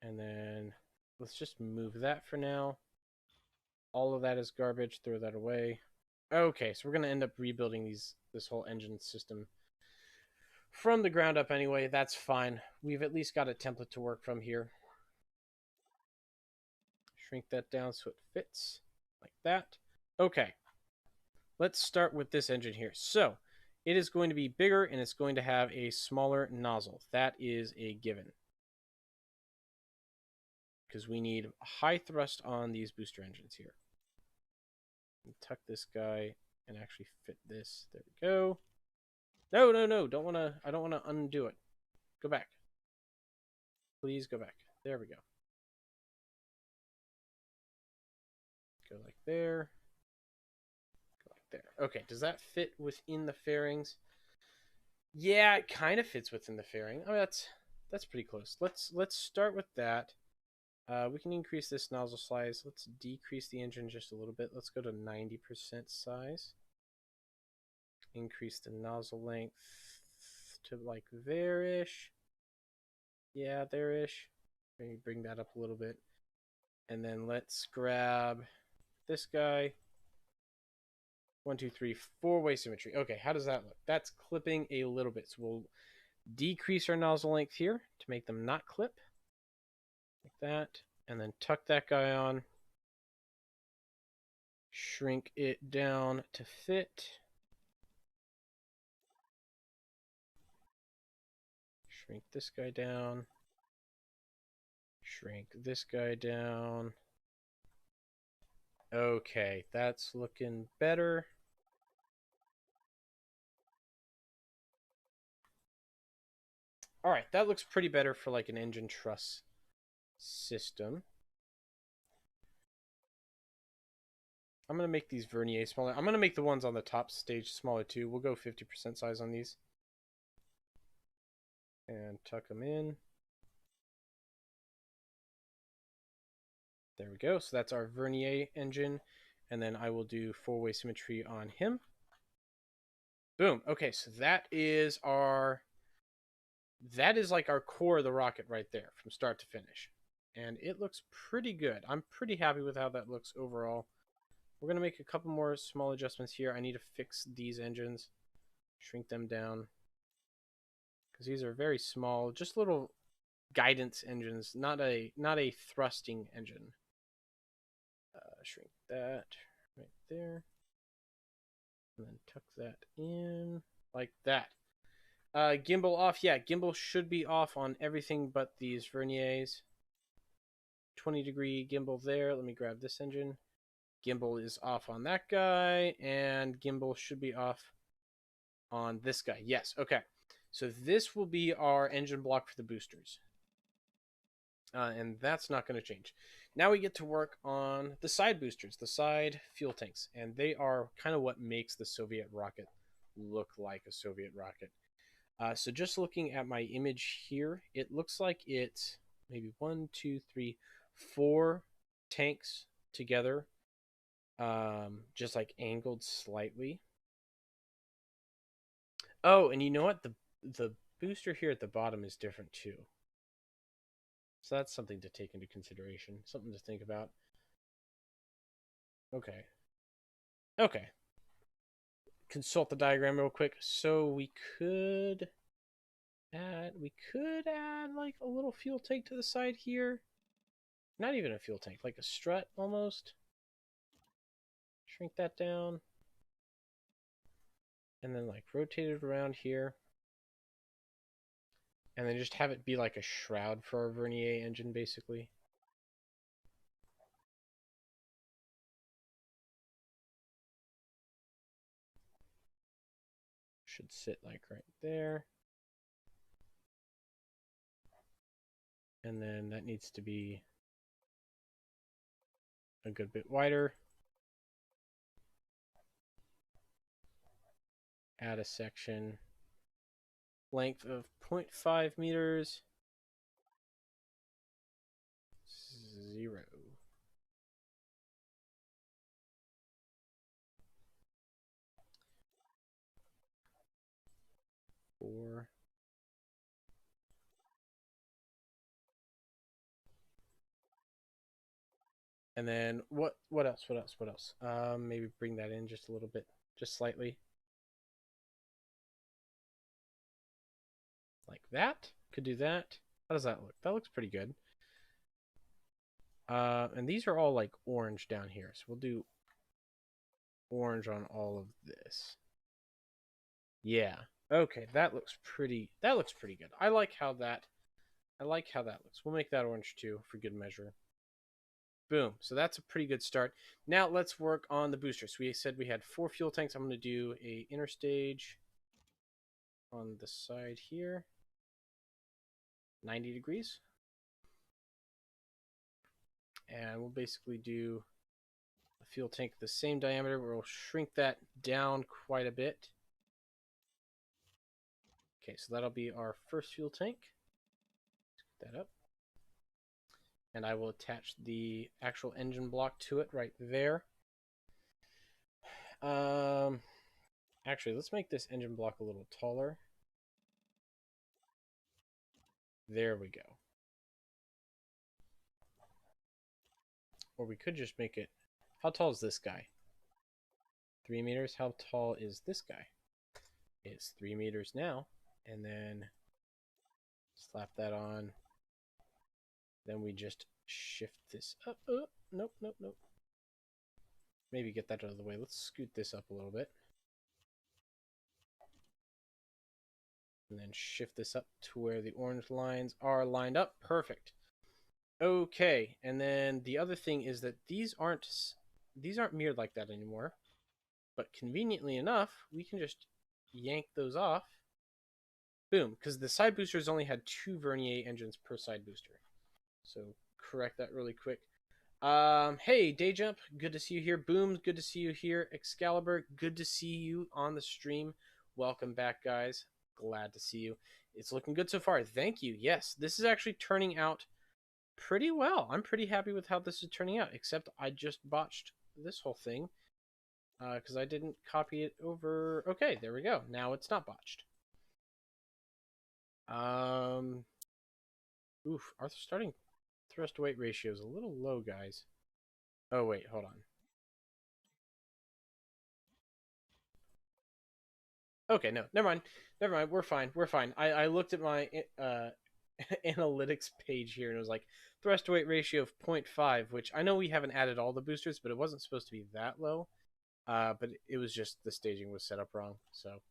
And then let's just move that for now. All of that is garbage. Throw that away. Okay, so we're going to end up rebuilding this whole engine system from the ground up anyway. That's fine. We've at least got a template to work from here. Shrink that down so it fits like that. Okay, let's start with this engine here. So it is going to be bigger and it's going to have a smaller nozzle. That is a given. Because we need high thrust on these booster engines here. Tuck this guy and actually fit this. There we go. No. I don't want to undo it. Go back. Please go back. There we go. Go like there. Go like there. Okay, does that fit within the fairings? Yeah, it kind of fits within the fairing. I mean, that's pretty close. Let's start with that. We can increase this nozzle size. Let's decrease the engine just a little bit. Let's go to 90% size. Increase the nozzle length to like there-ish. Yeah, there-ish. Maybe bring that up a little bit. And then let's grab this guy. 1, 2, 3, 4-way symmetry. Okay, how does that look? That's clipping a little bit. So we'll decrease our nozzle length here to make them not clip. Like that. And then tuck that guy on. Shrink it down to fit. Shrink this guy down. Shrink this guy down. Okay, that's looking better. All right, that looks pretty better for like an engine truss system. I'm going to make these vernier smaller. I'm going to make the ones on the top stage smaller too. We'll go 50% size on these. And tuck them in. There we go. So that's our vernier engine. And then I will do four-way symmetry on him. Boom. Okay, so that is like our core of the rocket right there from start to finish. And it looks pretty good. I'm pretty happy with how that looks overall. We're going to make a couple more small adjustments here. I need to fix these engines, shrink them down, because these are very small, just little guidance engines, not a thrusting engine. Shrink that right there, and then tuck that in like that. Gimbal off. Yeah, gimbal should be off on everything but these verniers. 20-degree gimbal there. Let me grab this engine. Gimbal is off on that guy, and gimbal should be off on this guy. Yes, okay. So this will be our engine block for the boosters. And that's not going to change. Now we get to work on the side boosters, the side fuel tanks, and they are kind of what makes the Soviet rocket look like a Soviet rocket. So just looking at my image here, it looks like it's maybe 1, 2, 3, 4 tanks together, just like angled slightly. Oh, and you know what? The booster here at the bottom is different too. So that's something to take into consideration, something to think about. Okay. Okay. Consult the diagram real quick. So we could add like a little fuel tank to the side here. Not even a fuel tank, like a strut almost. Shrink that down. And then like rotate it around here. And then just have it be like a shroud for our vernier engine, basically. Should sit like right there. And then that needs to be a good bit wider. Add a section. Length of 0.5 meters. 0. Four. And then what else? Maybe bring that in just a little bit, just slightly. Like that. Could do that. How does that look? That looks pretty good. And these are all like orange down here. So we'll do orange on all of this. Yeah. Okay, that looks pretty good. I like how that looks. We'll make that orange too for good measure. Boom. So that's a pretty good start. Now let's work on the booster. So we said we had 4 fuel tanks. I'm going to do a inner stage on the side here. 90 degrees. And we'll basically do a fuel tank the same diameter. We'll shrink that down quite a bit. Okay, so that'll be our first fuel tank. Let's get that up. And I will attach the actual engine block to it right there. Actually, let's make this engine block a little taller. There we go. Or we could just make it... How tall is this guy? 3 meters. How tall is this guy? It's 3 meters now. And then slap that on. Then we just shift this up. Oh, nope. Maybe get that out of the way. Let's scoot this up a little bit. And then shift this up to where the orange lines are lined up. Perfect. Okay, and then the other thing is that these aren't mirrored like that anymore. But conveniently enough, we can just yank those off. Boom, because the side boosters only had 2 vernier engines per side booster. So correct that really quick. Hey, Dayjump, good to see you here. Boom, good to see you here. Excalibur, good to see you on the stream. Welcome back, guys. Glad to see you. It's looking good so far. Thank you. Yes, this is actually turning out pretty well. I'm pretty happy with how this is turning out, except I just botched this whole thing because I didn't copy it over. Okay, there we go. Now it's not botched. Oof, our starting thrust to weight ratio is a little low, guys. Oh, wait, hold on. Okay, no, never mind. Never mind. We're fine. We're fine. I looked at my analytics page here and it was like thrust to weight ratio of 0.5, which I know we haven't added all the boosters, but it wasn't supposed to be that low. But it was just the staging was set up wrong. So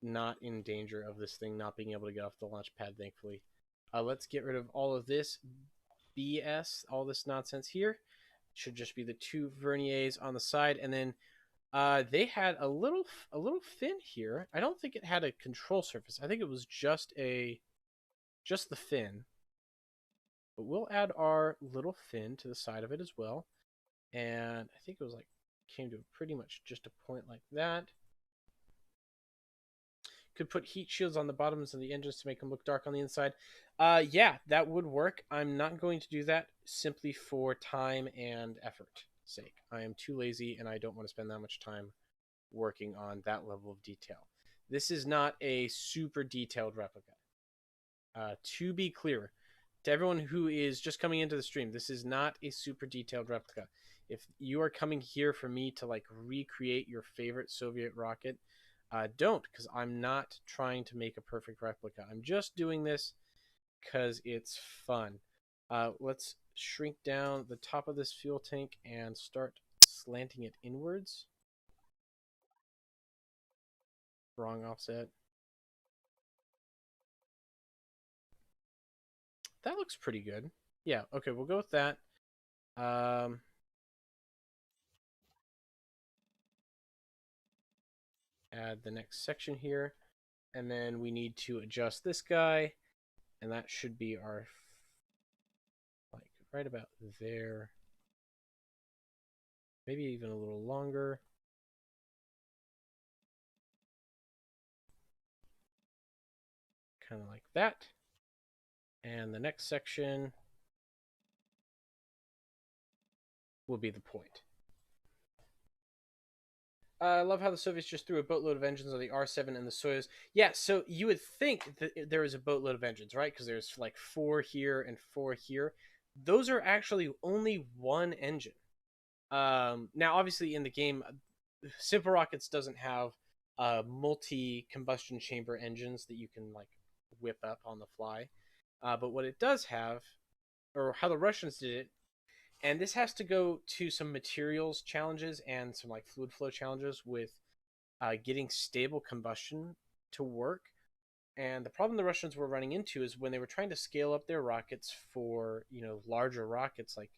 not in danger of this thing not being able to get off the launch pad, thankfully. Let's get rid of all of this BS, all this nonsense here. Should just be the 2 verniers on the side, and then they had a little fin here. I don't think it had a control surface. I think it was just the fin. But we'll add our little fin to the side of it as well. And I think it was like came to pretty much just a point like that. Could put heat shields on the bottoms of the engines to make them look dark on the inside. Yeah, that would work. I'm not going to do that simply for time and effort sake. I am too lazy and I don't want to spend that much time working on that level of detail. This is not a super detailed replica. To be clear, to everyone who is just coming into the stream, this is not a super detailed replica. If you are coming here for me to like recreate your favorite Soviet rocket, don't, because I'm not trying to make a perfect replica. I'm just doing this because it's fun. Let's shrink down the top of this fuel tank and start slanting it inwards. Wrong offset. That looks pretty good. Yeah, okay, we'll go with that. Add the next section here. And then we need to adjust this guy. And that should be our, like, right about there. Maybe even a little longer. Kind of like that. And the next section will be the point. I love how the Soviets just threw a boatload of engines on the R-7 and the Soyuz. Yeah, so you would think that there is a boatload of engines, right? Because there's like 4 here and 4 here. Those are actually only one engine. Now, obviously, in the game, SimpleRockets doesn't have multi-combustion chamber engines that you can like whip up on the fly. But what it does have, or how the Russians did it, and this has to go to some materials challenges and some like fluid flow challenges with getting stable combustion to work. And the problem the Russians were running into is when they were trying to scale up their rockets for larger rockets like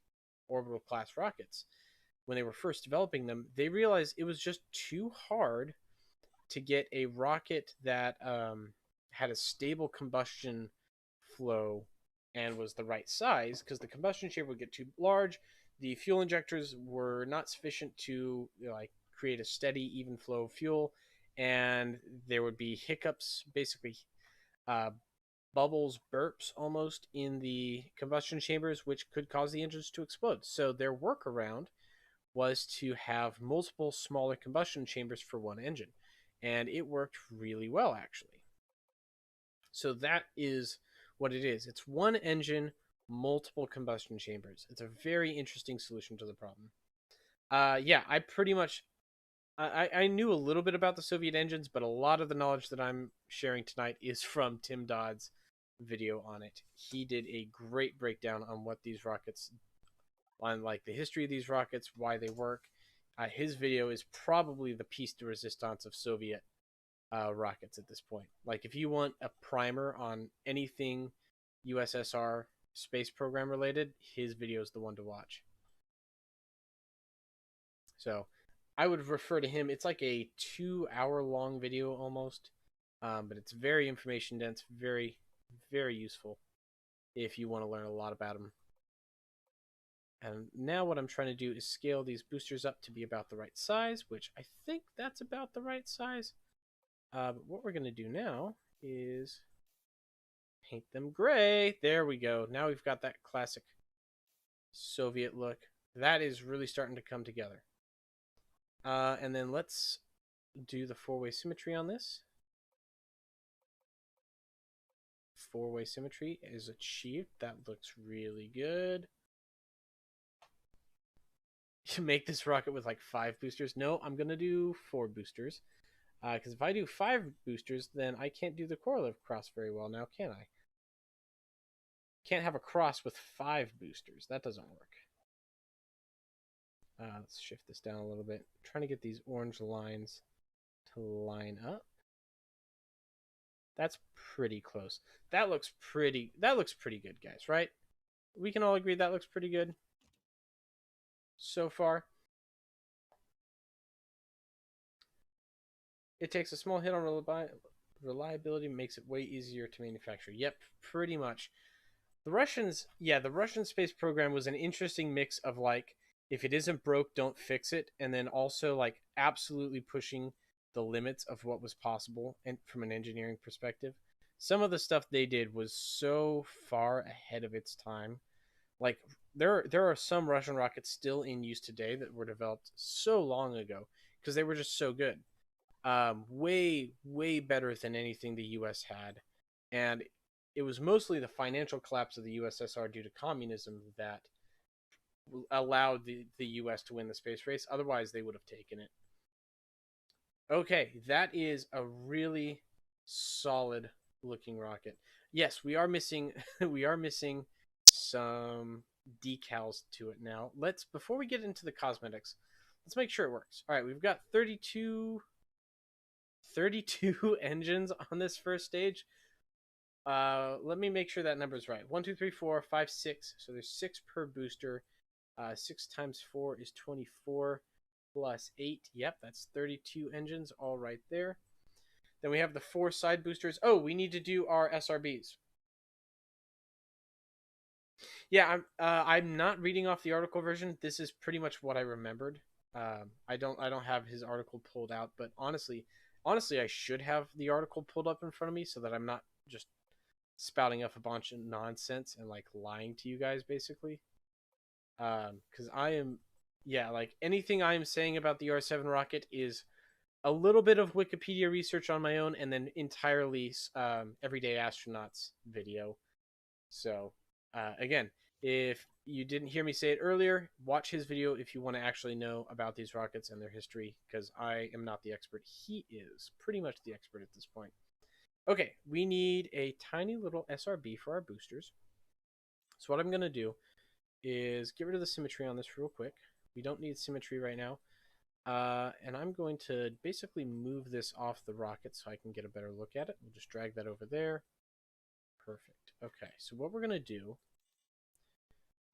orbital class rockets. When they were first developing them, they realized it was just too hard to get a rocket that had a stable combustion flow and was the right size, because the combustion chamber would get too large. The fuel injectors were not sufficient to like create a steady, even flow of fuel, and there would be hiccups, basically bubbles, burps almost in the combustion chambers, which could cause the engines to explode. So their workaround was to have multiple smaller combustion chambers for one engine, and it worked really well, actually. So that is what it is. It's one engine, multiple combustion chambers. It's a very interesting solution to the problem. Yeah, I pretty much I knew a little bit about the Soviet engines, but a lot of the knowledge that I'm sharing tonight is from Tim Dodd's video on it. He did a great breakdown on what these rockets, on like the history of these rockets, why they work. His video is probably the piece de resistance of Soviet rockets at this point. Like if you want a primer on anything USSR space program related, his video is the one to watch. So I would refer to him. It's like a 2-hour long video almost, but it's very information dense, very, very useful if you want to learn a lot about him. And now what I'm trying to do is scale these boosters up to be about the right size, which I think that's about the right size. But what we're going to do now is paint them gray. There we go. Now we've got that classic Soviet look. That is really starting to come together. And then let's do the four-way symmetry on this. Four-way symmetry is achieved. That looks really good. You make this rocket with like 5 boosters. No, I'm going to do 4 boosters. Because if I do 5 boosters, then I can't do the Korolev cross very well now, can I? Can't have a cross with 5 boosters. That doesn't work. Let's shift this down a little bit. I'm trying to get these orange lines to line up. That's pretty close. That looks pretty good, guys, right? We can all agree that looks pretty good so far. It takes a small hit on reliability, makes it way easier to manufacture. Yep, pretty much. The Russians, yeah, the Russian space program was an interesting mix of like, if it isn't broke, don't fix it, and then also like absolutely pushing the limits of what was possible and from an engineering perspective. Some of the stuff they did was so far ahead of its time. Like there are some Russian rockets still in use today that were developed so long ago because they were just so good. Way better than anything the US had. And it was mostly the financial collapse of the USSR due to communism that allowed the US to win the space race. Otherwise, they would have taken it. Okay, that is a really solid looking rocket. Yes, we are missing we are missing some decals to it now. Before we get into the cosmetics, let's make sure it works. All right, we've got 32 engines on this first stage. Let me make sure that number's right. 1, 2, 3, 4, 5, 6. So there's 6 per booster. 6 times 4 is 24 plus 8. Yep, that's 32 engines all right there. Then we have the 4 side boosters. Oh, we need to do our SRBs. Yeah, I'm not reading off the article version. This is pretty much what I remembered. I don't have his article pulled out, but honestly, I should have the article pulled up in front of me so that I'm not just spouting off a bunch of nonsense and like lying to you guys basically. Because I am, yeah, like anything I am saying about the R-7 rocket is a little bit of Wikipedia research on my own, and then entirely Everyday Astronauts video. So, again, if you didn't hear me say it earlier, watch his video if you want to actually know about these rockets and their history, because I am not the expert. He is pretty much the expert at this point. Okay, we need a tiny little SRB for our boosters. So what I'm going to do is get rid of the symmetry on this real quick. We don't need symmetry right now. And I'm going to basically move this off the rocket so I can get a better look at it. We'll just drag that over there. Perfect. Okay, so what we're going to do,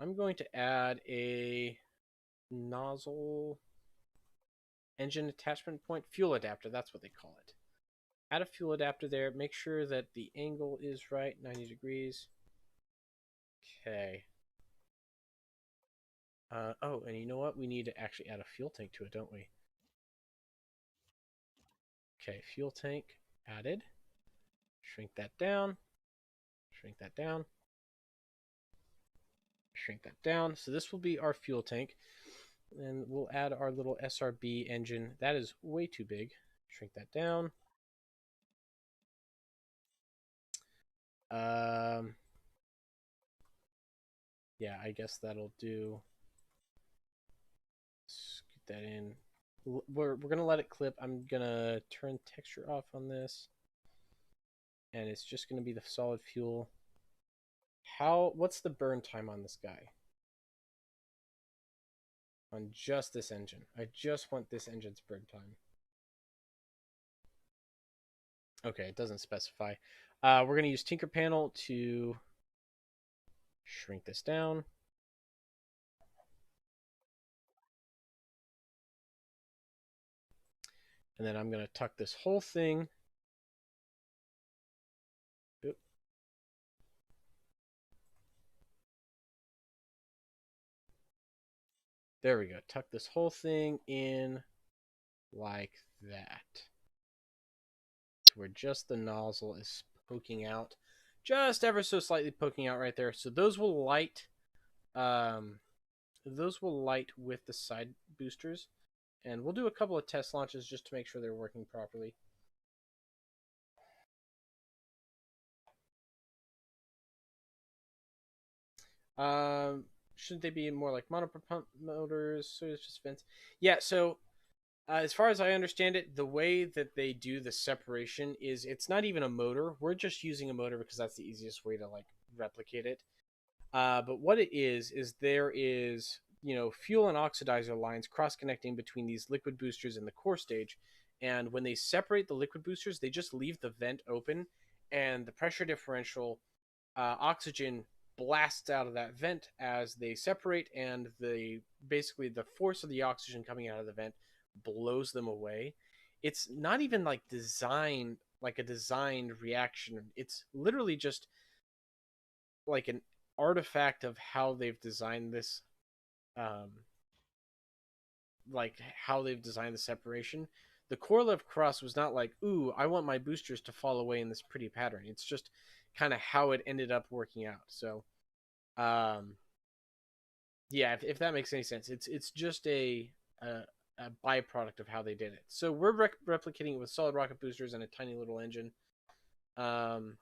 I'm going to add a nozzle engine attachment point, fuel adapter, that's what they call it. Add a fuel adapter there. Make sure that the angle is right, 90 degrees. Okay. Oh, and you know what? We need to actually add a fuel tank to it, don't we? Okay, fuel tank added. Shrink that down. Shrink that down. Shrink that down. So this will be our fuel tank. And we'll add our little SRB engine. That is way too big. Shrink that down. Yeah, I guess that'll do. Scoot that in. We're gonna let it clip. I'm gonna turn texture off on this, and it's just gonna be the solid fuel. What's the burn time on this guy? On just this engine. I just want this engine's burn time. Okay, it doesn't specify. We're gonna use Tinker Panel to Shrink this down. And then I'm going to tuck this whole thing. Oop. There we go. Tuck this whole thing in like that. To where just the nozzle is poking out. Just ever so slightly poking out right there. So those will light with the side boosters. And we'll do a couple of test launches just to make sure they're working properly. Shouldn't they be more like monopropellant motors? So it's just vents. Yeah, so as far as I understand it, the way that they do the separation is it's not even a motor. We're just using a motor because that's the easiest way to like replicate it. But what it is there is, you know, fuel and oxidizer lines cross-connecting between these liquid boosters in the core stage. And when they separate the liquid boosters, they just leave the vent open, and the pressure differential, oxygen blasts out of that vent as they separate, and basically the force of the oxygen coming out of the vent blows them away. It's not even like designed like a designed reaction. It's literally just like an artifact of how they've designed this, um like how they've designed the separation. The Korolev cross was not like, ooh, I want my boosters to fall away in this pretty pattern. It's just kind of how it ended up working out. So yeah, if that makes any sense. It's just a byproduct of how they did it. So we're replicating it with solid rocket boosters and a tiny little engine. Probably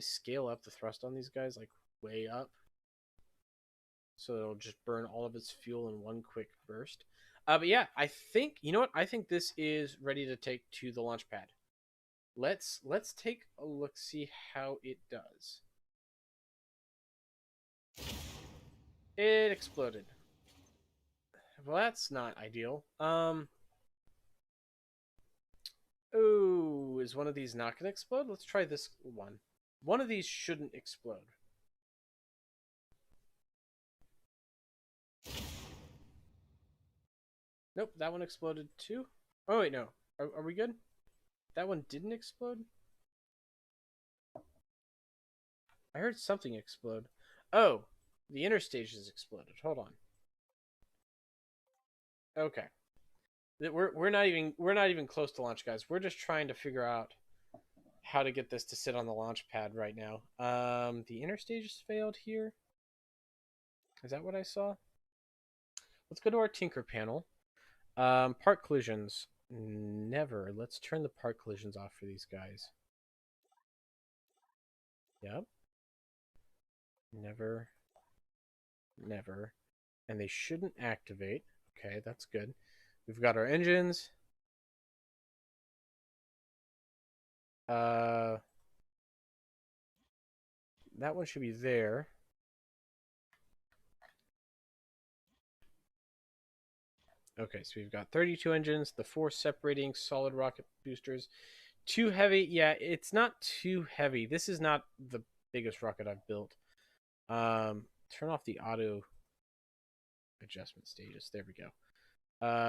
scale up the thrust on these guys like way up, so it'll just burn all of its fuel in one quick burst. But yeah, I think, you know what? I think this is ready to take to the launch pad. Let's take a look, see how it does. It exploded. Well, that's not ideal. Oh, is one of these not going to explode? Let's try this one. One of these shouldn't explode. Nope, that one exploded too. Oh, wait, no. Are we good? That one didn't explode? I heard something explode. Oh, the inner stage has exploded. Hold on. Okay. We're not even close to launch, guys. We're just trying to figure out how to get this to sit on the launch pad right now. The inner stage has failed here. Is that what I saw? Let's go to our Tinker panel. Part collisions. Never. Let's turn the part collisions off for these guys. Yep. Never. Never. And they shouldn't activate. Okay, that's good. We've got our engines. That one should be there. Okay, so we've got 32 engines, the 4 separating solid rocket boosters. Too heavy? Yeah, it's not too heavy. This is not the biggest rocket I've built. Turn off the auto adjustment stages. There we go.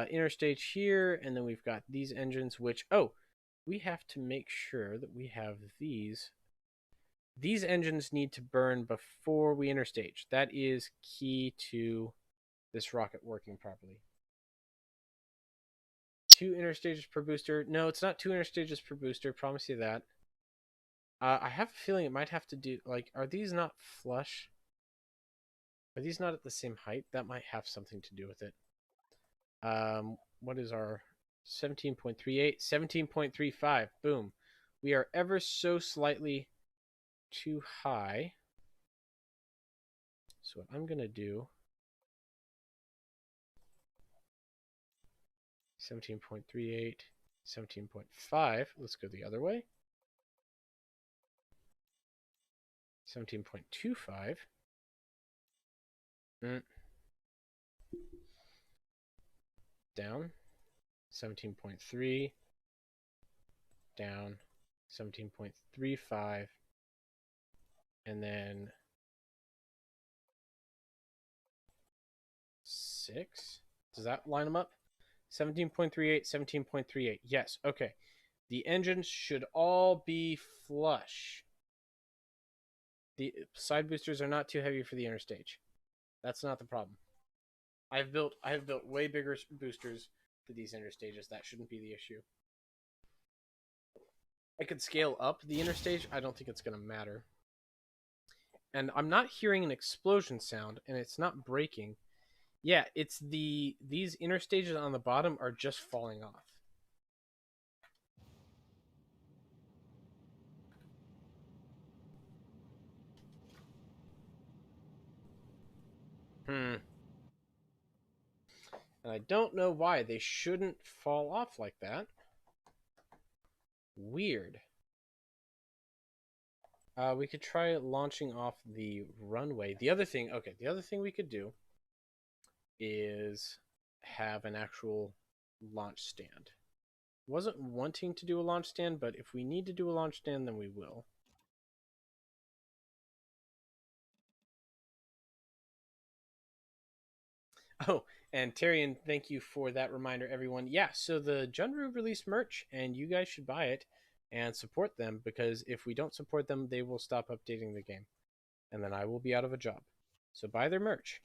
Inner stage here, and then we've got these engines, which, oh, we have to make sure that we have these. These engines need to burn before we interstage. That is key to this rocket working properly. 2 interstages per booster. No, it's not 2 interstages per booster. Promise you that. I have a feeling it might have to do, like, are these not flush? Are these not at the same height? That might have something to do with it. What is our 17.38? 17.35. Boom. We are ever so slightly too high. So what I'm going to do, 17.38, 17.5. Let's go the other way. 17.25. Down. 17.3. Down. 17.35. And then 6. Does that line them up? 17.38, 17.38. Yes, okay. The engines should all be flush. The side boosters are not too heavy for the inner stage. That's not the problem. I have built way bigger boosters for these inner stages. That shouldn't be the issue. I could scale up the inner stage. I don't think it's going to matter. And I'm not hearing an explosion sound, and it's not breaking. Yeah, it's these inner stages on the bottom are just falling off. And I don't know why they shouldn't fall off like that. Weird. We could try launching off the runway. The other thing we could do is have an actual launch stand. Wasn't wanting to do a launch stand, but if we need to do a launch stand, then we will. Oh, and Tyrion, thank you for that reminder, everyone. Yeah, so the Junru released merch, and you guys should buy it and support them, because if we don't support them, they will stop updating the game, and then I will be out of a job. So buy their merch.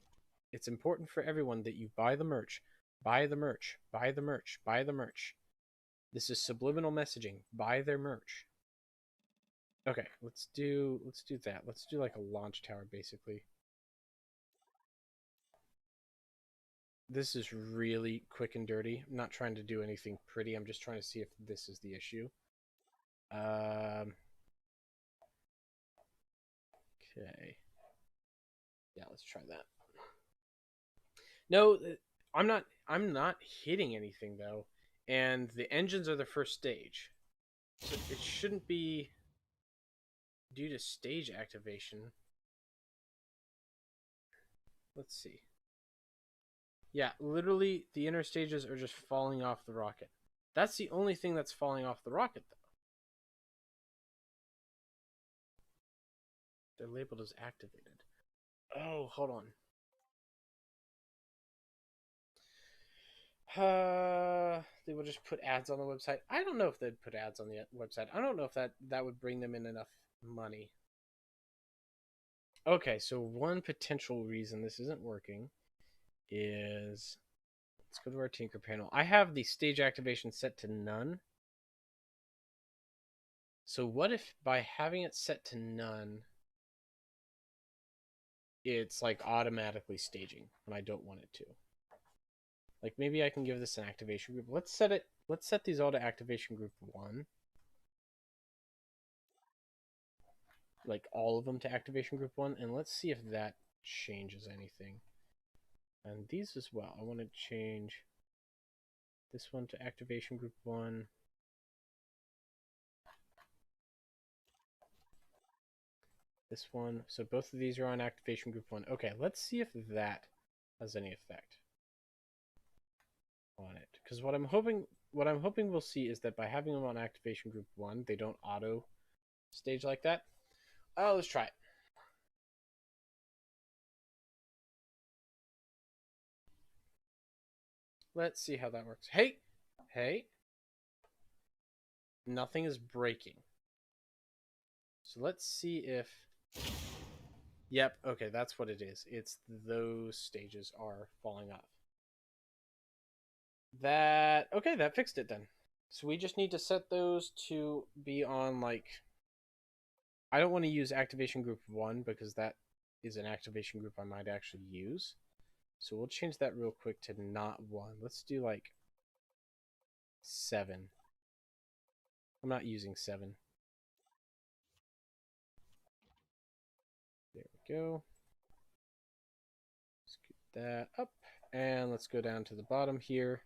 It's important for everyone that you buy the merch. Buy the merch. Buy the merch. Buy the merch. This is subliminal messaging. Buy their merch. Okay, let's do that. Let's do like a launch tower, basically. This is really quick and dirty. I'm not trying to do anything pretty. I'm just trying to see if this is the issue. Okay. Yeah, let's try that. No, I'm not hitting anything though. And the engines are the first stage. So it shouldn't be due to stage activation. Let's see. Yeah, literally the inner stages are just falling off the rocket. That's the only thing that's falling off the rocket, though. They're labeled as activated. Oh, hold on. They will just put ads on the website. I don't know if they'd put ads on the website. I don't know if that would bring them in enough money. Okay, so one potential reason this isn't working is, let's go to our Tinker panel. I have the stage activation set to none. So what if by having it set to none, it's like automatically staging when I don't want it to? Like maybe I can give this an activation group. Let's set these all to activation group 1. Like all of them to activation group 1, and let's see if that changes anything. And these as well. I want to change this one to activation group 1. This one. So both of these are on activation group 1. Okay, let's see if that has any effect on it. Because what I'm hoping we'll see is that by having them on activation group 1, they don't auto stage like that. Oh, let's try it. Let's see how that works. Hey! Nothing is breaking. So let's see if... Yep, okay, that's what it is. It's those stages are falling off. Okay, that fixed it then. So we just need to set those to be on, like... I don't want to use activation group 1 because that is an activation group I might actually use. So we'll change that real quick to not 1. Let's do like 7. I'm not using 7. There we go. Scoot that up. And let's go down to the bottom here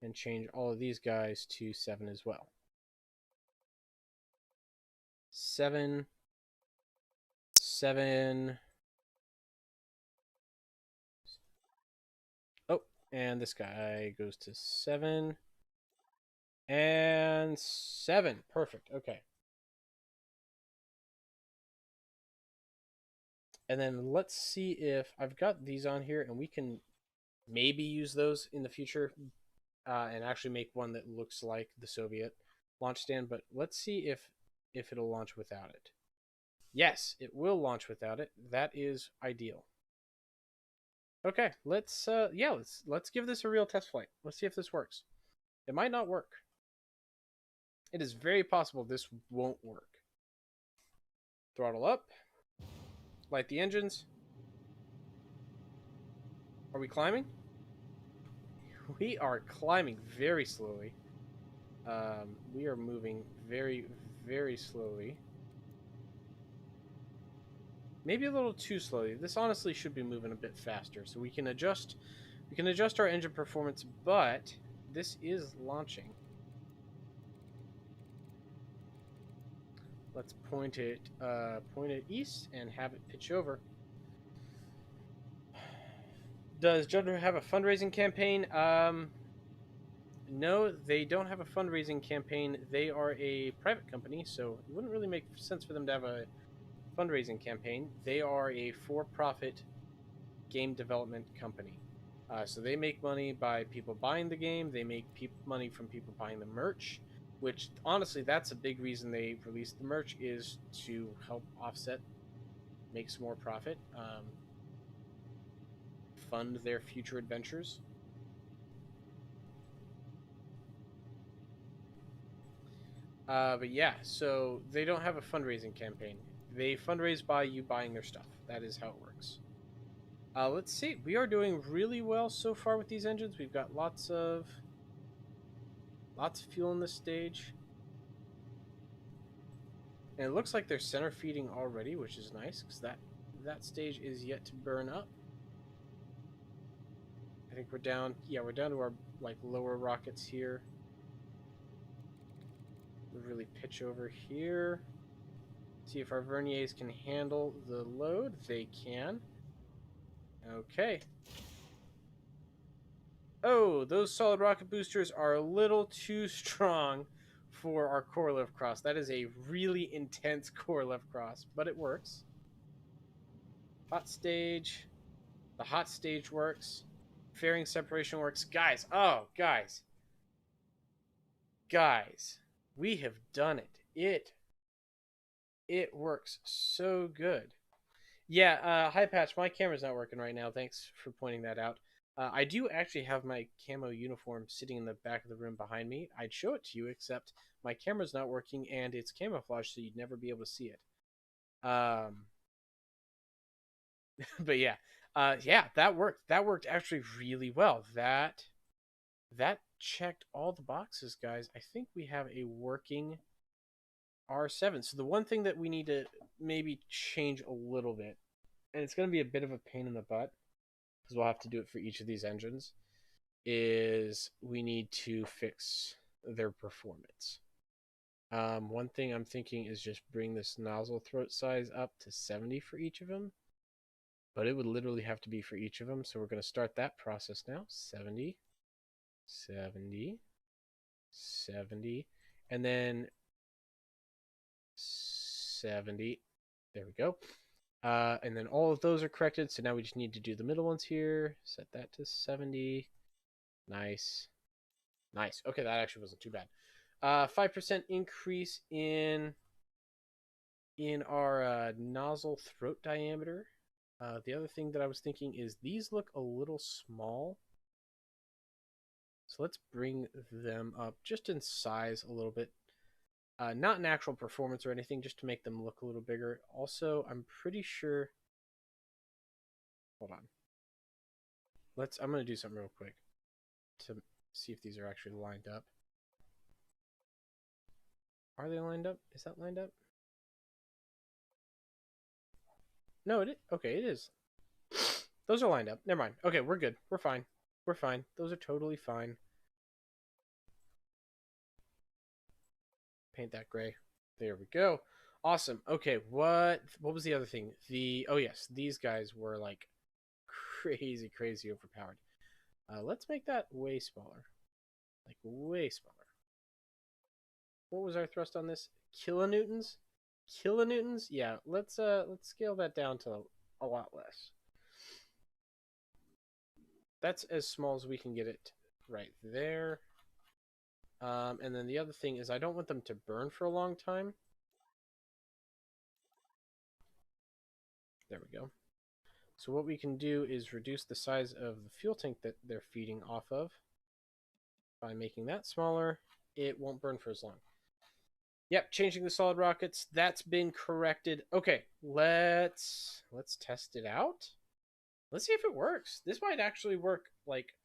and change all of these guys to 7 as well. 7. 7. Oh, and this guy goes to 7. And 7. Perfect. Okay. And then let's see if I've got these on here and we can maybe use those in the future and actually make one that looks like the Soviet launch stand. But let's see if it'll launch without it. Yes, it will launch without it. That is ideal. Okay, let's give this a real test flight. Let's see if this works. It might not work. It is very possible this won't work. Throttle up. Light the engines. Are we climbing? We are climbing very slowly. We are moving very, very slowly. Maybe a little too slowly. This honestly should be moving a bit faster, so we can adjust our engine performance, but this is launching. Let's point it east and have it pitch over. Does Judder have a fundraising campaign? No, they don't have a fundraising campaign. They are a private company, so it wouldn't really make sense for them to have a fundraising campaign. They are a for-profit game development company. So they make money by people buying the game. They make money from people buying the merch, which honestly, that's a big reason they released the merch, is to help offset, make some more profit, fund their future adventures. But yeah, so they don't have a fundraising campaign. They fundraise by you buying their stuff. That is how it works. Let's see. We are doing really well so far with these engines. We've got lots of fuel in this stage. And it looks like they're center feeding already, which is nice, because that stage is yet to burn up. I think we're down. Yeah, we're down to our lower rockets here. We'll really pitch over here. See if our verniers can handle the load. They can. Okay. Oh, those solid rocket boosters are a little too strong for our core lift cross. That is a really intense core lift cross, but it works. Hot stage. The hot stage works. Fairing separation works. Guys, guys, we have done it. It works so good. Yeah, hi Patch, my camera's not working right now. Thanks for pointing that out. I do actually have my camo uniform sitting in the back of the room behind me. I'd show it to you, except my camera's not working and it's camouflage, so you'd never be able to see it. But yeah, that worked. That worked actually really well. That checked all the boxes, guys. I think we have a working R-7. So the one thing that we need to maybe change a little bit, and it's going to be a bit of a pain in the butt, because we'll have to do it for each of these engines, is we need to fix their performance. One thing I'm thinking is just bring this nozzle throat size up to 70 for each of them, but it would literally have to be for each of them, so we're going to start that process now. 70, 70, 70, and then 70. There we go. And then all of those are corrected, so now we just need to do the middle ones here. Set that to 70. Nice. Nice. Okay, that actually wasn't too bad. 5% increase in our nozzle throat diameter. The other thing that I was thinking is these look a little small. So let's bring them up just in size a little bit. Not in actual performance or anything, just to make them look a little bigger. Also, I'm pretty sure... Hold on. I'm going to do something real quick to see if these are actually lined up. Are they lined up? Is that lined up? No, it is. Okay, it is. Those are lined up. Never mind. Okay, we're good. We're fine. We're fine. Those are totally fine. Paint that gray. There we go. Awesome. Okay, what was the other thing? Oh yes, these guys were like crazy overpowered. Let's make that way smaller. Like way smaller. What was our thrust on this? Kilonewtons? Kilonewtons? Yeah, let's scale that down to a lot less. that's as small as we can get it right there. And then the other thing is I don't want them to burn for a long time. There we go. So what we can do is reduce the size of the fuel tank that they're feeding off of. By making that smaller, it won't burn for as long. Yep, changing the solid rockets. That's been corrected. Okay, let's test it out. Let's see if it works. This might actually work like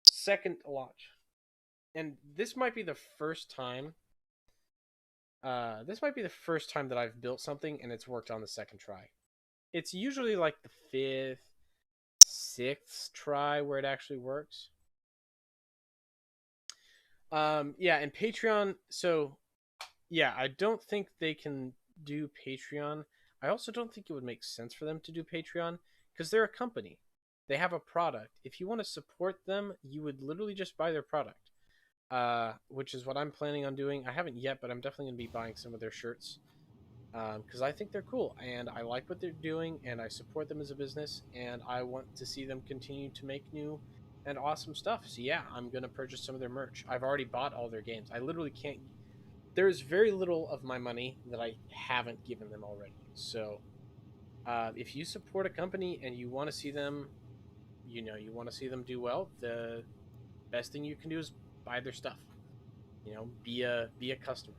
second launch. And this might be the first time. This might be the first time that I've built something and it's worked on the second try. It's usually like the fifth, sixth try where it actually works. Yeah, and Patreon. So, yeah, I don't think they can do Patreon. I also don't think it would make sense for them to do Patreon because they're a company. They have a product. If you want to support them, you would literally just buy their product, which is what I'm planning on doing. I haven't yet, but I'm definitely going to be buying some of their shirts because I think they're cool and I like what they're doing and I support them as a business and I want to see them continue to make new and awesome stuff. So yeah, I'm going to purchase some of their merch. I've already bought all their games. I literally can't. There's very little of my money that I haven't given them already. So if you support a company and you want to see them, you want to see them do well, the best thing you can do is buy their stuff. Be a customer.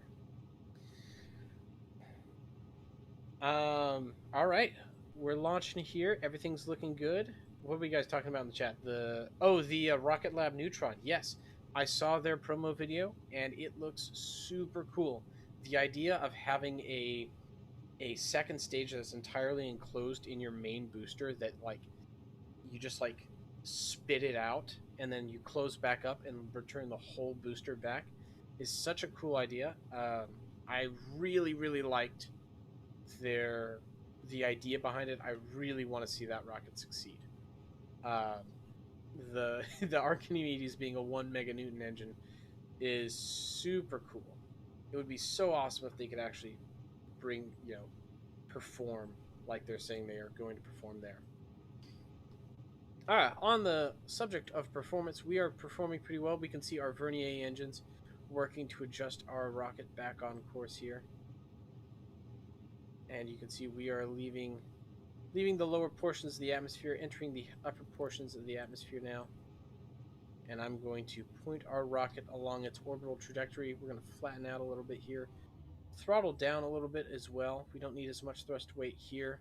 All right, we're launching here. Everything's looking good. What were you guys talking about in the chat? The Rocket Lab Neutron. Yes, I saw their promo video and it looks super cool. The idea of having a second stage that's entirely enclosed in your main booster that like you just like spit it out and then you close back up and return the whole booster back is such a cool idea. I really liked the idea behind it. I really want to see that rocket succeed. The Archimedes being a 1 meganewton engine is super cool. It would be so awesome if they could actually perform like they're saying they are going to perform there. All right, on the subject of performance, we are performing pretty well. We can see our Vernier engines working to adjust our rocket back on course here. And you can see we are leaving the lower portions of the atmosphere, entering the upper portions of the atmosphere now. And I'm going to point our rocket along its orbital trajectory. We're going to flatten out a little bit here. Throttle down a little bit as well. We don't need as much thrust weight here.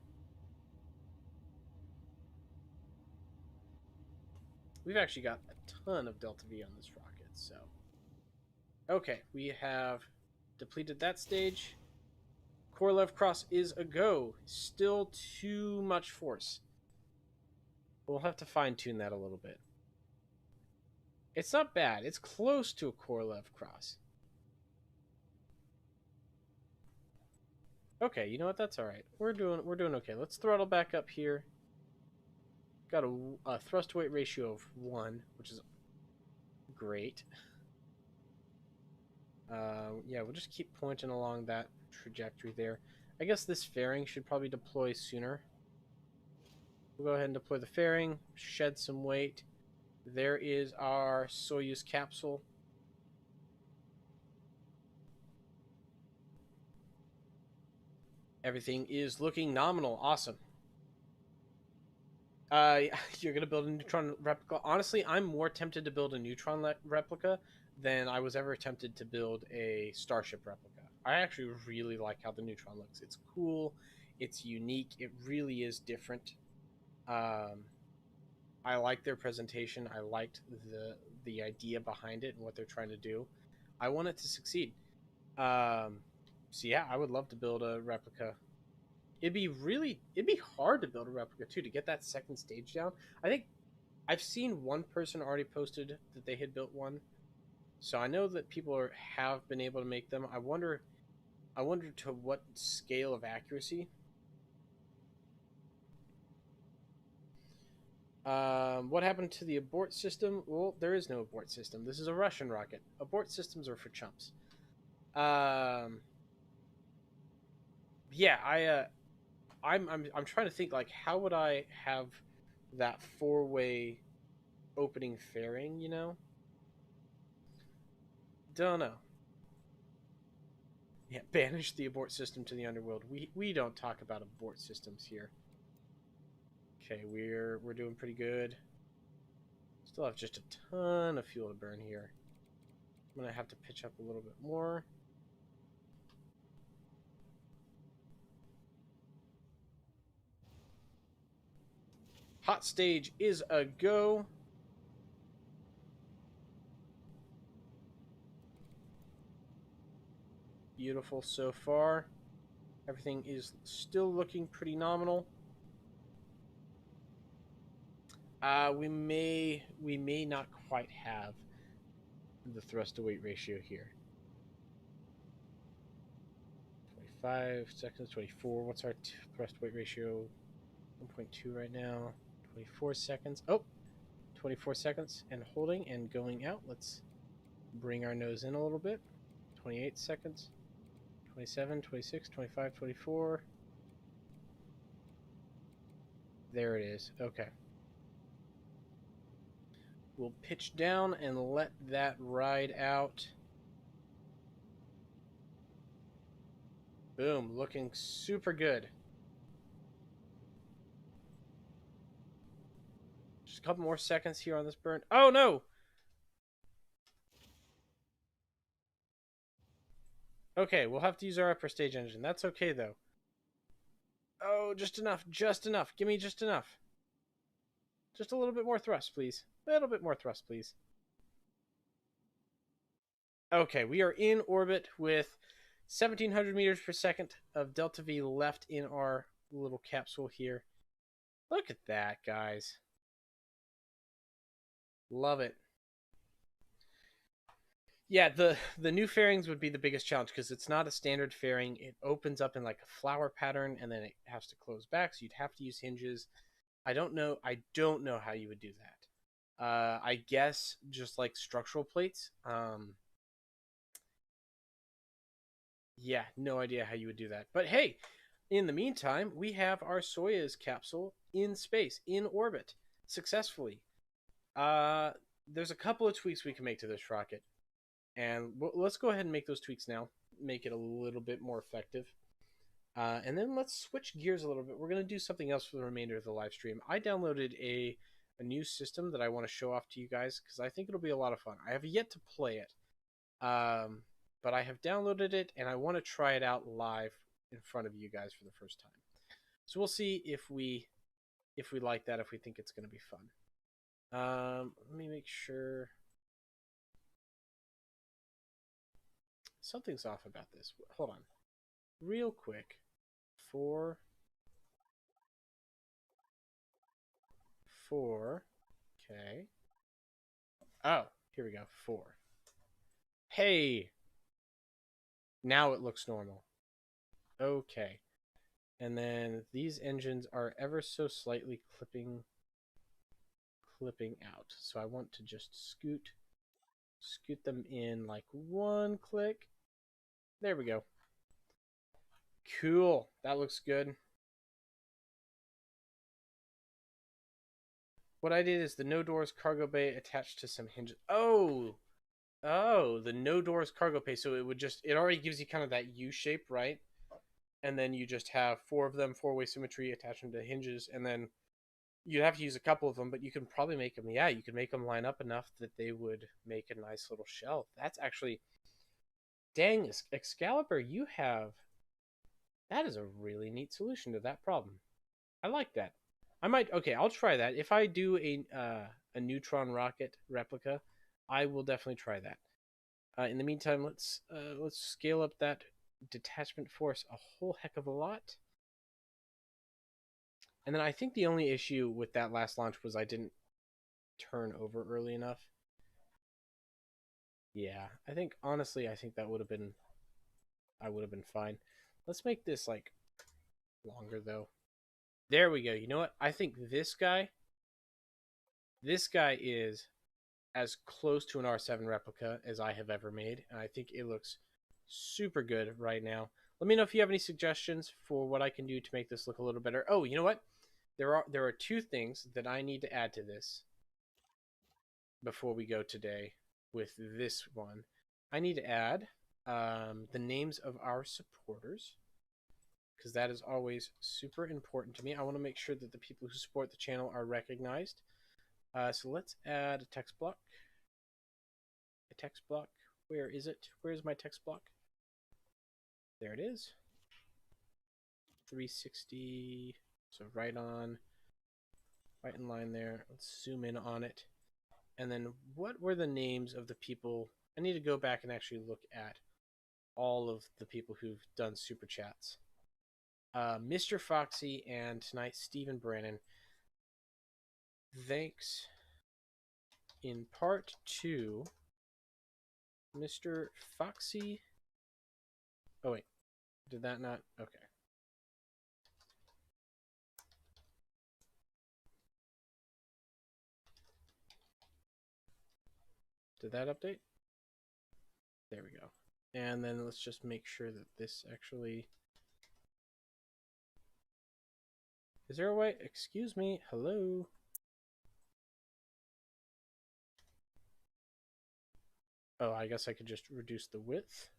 We've actually got a ton of delta V on this rocket, so. Okay, we have depleted that stage. Korolev Cross is a go. Still too much force. We'll have to fine-tune that a little bit. It's not bad. It's close to a Korolev Cross. Okay, you know what? That's all right. We're doing okay. Let's throttle back up here. Got a thrust weight ratio of 1, which is great. Yeah, we'll just keep pointing along that trajectory there. I guess this fairing should probably deploy sooner. We'll go ahead and deploy the fairing, shed some weight. There is our Soyuz capsule. Everything is looking nominal. Awesome. You're going to build a neutron replica. Honestly, I'm more tempted to build a neutron replica than I was ever tempted to build a Starship replica. I actually really like how the neutron looks. It's cool. It's unique. It really is different. I like their presentation. I liked the idea behind it and what they're trying to do. I want it to succeed. So yeah, I would love to build a replica. It'd be hard to build a replica too, to get that second stage down. I think I've seen one person already posted that they had built one, so I know that people have been able to make them. I wonder to what scale of accuracy. What happened to the abort system? Well, there is no abort system. This is a Russian rocket. Abort systems are for chumps. Yeah, I'm trying to think, like, how would I have that four-way opening fairing, you know? Don't know. Yeah, banish the abort system to the underworld. We don't talk about abort systems here. Okay, we're doing pretty good. Still have just a ton of fuel to burn here. I'm gonna have to pitch up a little bit more. Hot stage is a go. Beautiful so far. Everything is still looking pretty nominal. We may not quite have the thrust to weight ratio here. 25 seconds, 24. What's our thrust to weight ratio? 1.2 right now. 24 seconds. Oh, 24 seconds and holding and going out. Let's bring our nose in a little bit. 28 seconds. 27, 26, 25, 24. There it is. Okay. We'll pitch down and let that ride out. Boom. Looking super good. Just a couple more seconds here on this burn. Oh, no! Okay, we'll have to use our upper stage engine. That's okay, though. Oh, just enough. Just enough. Give me just enough. Just a little bit more thrust, please. A little bit more thrust, please. Okay, we are in orbit with 1,700 meters per second of delta V left in our little capsule here. Look at that, guys. Love it. Yeah, the new fairings would be the biggest challenge because it's not a standard fairing. It opens up in like a flower pattern and then it has to close back, so you'd have to use hinges. I don't know how you would do that. I guess just like structural plates. Yeah, no idea how you would do that. But hey, in the meantime, we have our Soyuz capsule in space, in orbit, successfully. There's a couple of tweaks we can make to this rocket. And let's go ahead and make those tweaks now. Make it a little bit more effective. And then let's switch gears a little bit. We're going to do something else for the remainder of the live stream. I downloaded a new system that I want to show off to you guys because I think it'll be a lot of fun. I have yet to play it. But I have downloaded it and I want to try it out live in front of you guys for the first time. So we'll see if we like that, if we think it's going to be fun. Let me make sure. Something's off about this. Hold on. Real quick. 4. Okay. Oh, here we go. 4. Hey! Now it looks normal. Okay. And then these engines are ever so slightly clipping out. So I want to just scoot them in like one click. There we go. Cool. That looks good. What I did is the no doors cargo bay attached to some hinges. Oh, the no doors cargo bay. So it already gives you kind of that U shape, right? And then you just have 4 of them, 4-way symmetry, attach them to hinges, and then you'd have to use a couple of them, but you can probably make them. Yeah, you can make them line up enough that they would make a nice little shelf. That's actually, dang, Excalibur, that is a really neat solution to that problem. I like that. I'll try that. If I do a neutron rocket replica, I will definitely try that. In the meantime, let's scale up that detachment force a whole heck of a lot. And then I think the only issue with that last launch was I didn't turn over early enough. Yeah, I think that would have been fine. Let's make this like longer though. There we go. You know what? I think this guy is as close to an R-7 replica as I have ever made, and I think it looks super good right now. Let me know if you have any suggestions for what I can do to make this look a little better. Oh, you know what? There are 2 things that I need to add to this. before we go today with this one. I need to add the names of our supporters, because that is always super important to me. I want to make sure that the people who support the channel are recognized. So let's add a text block. A text block. Where is it? Where is my text block? There it is. 360. So right in line there. Let's zoom in on it. And then what were the names of the people? I need to go back and actually look at all of the people who've done super chats. Mr. Foxy and tonight Stephen Brannon. Thanks in part to Mr. Foxy. Oh wait, did that not? Okay. Did that update? There we go. And then let's just make sure that this actually... Is there a way? Excuse me. Hello? Oh, I guess I could just reduce the width.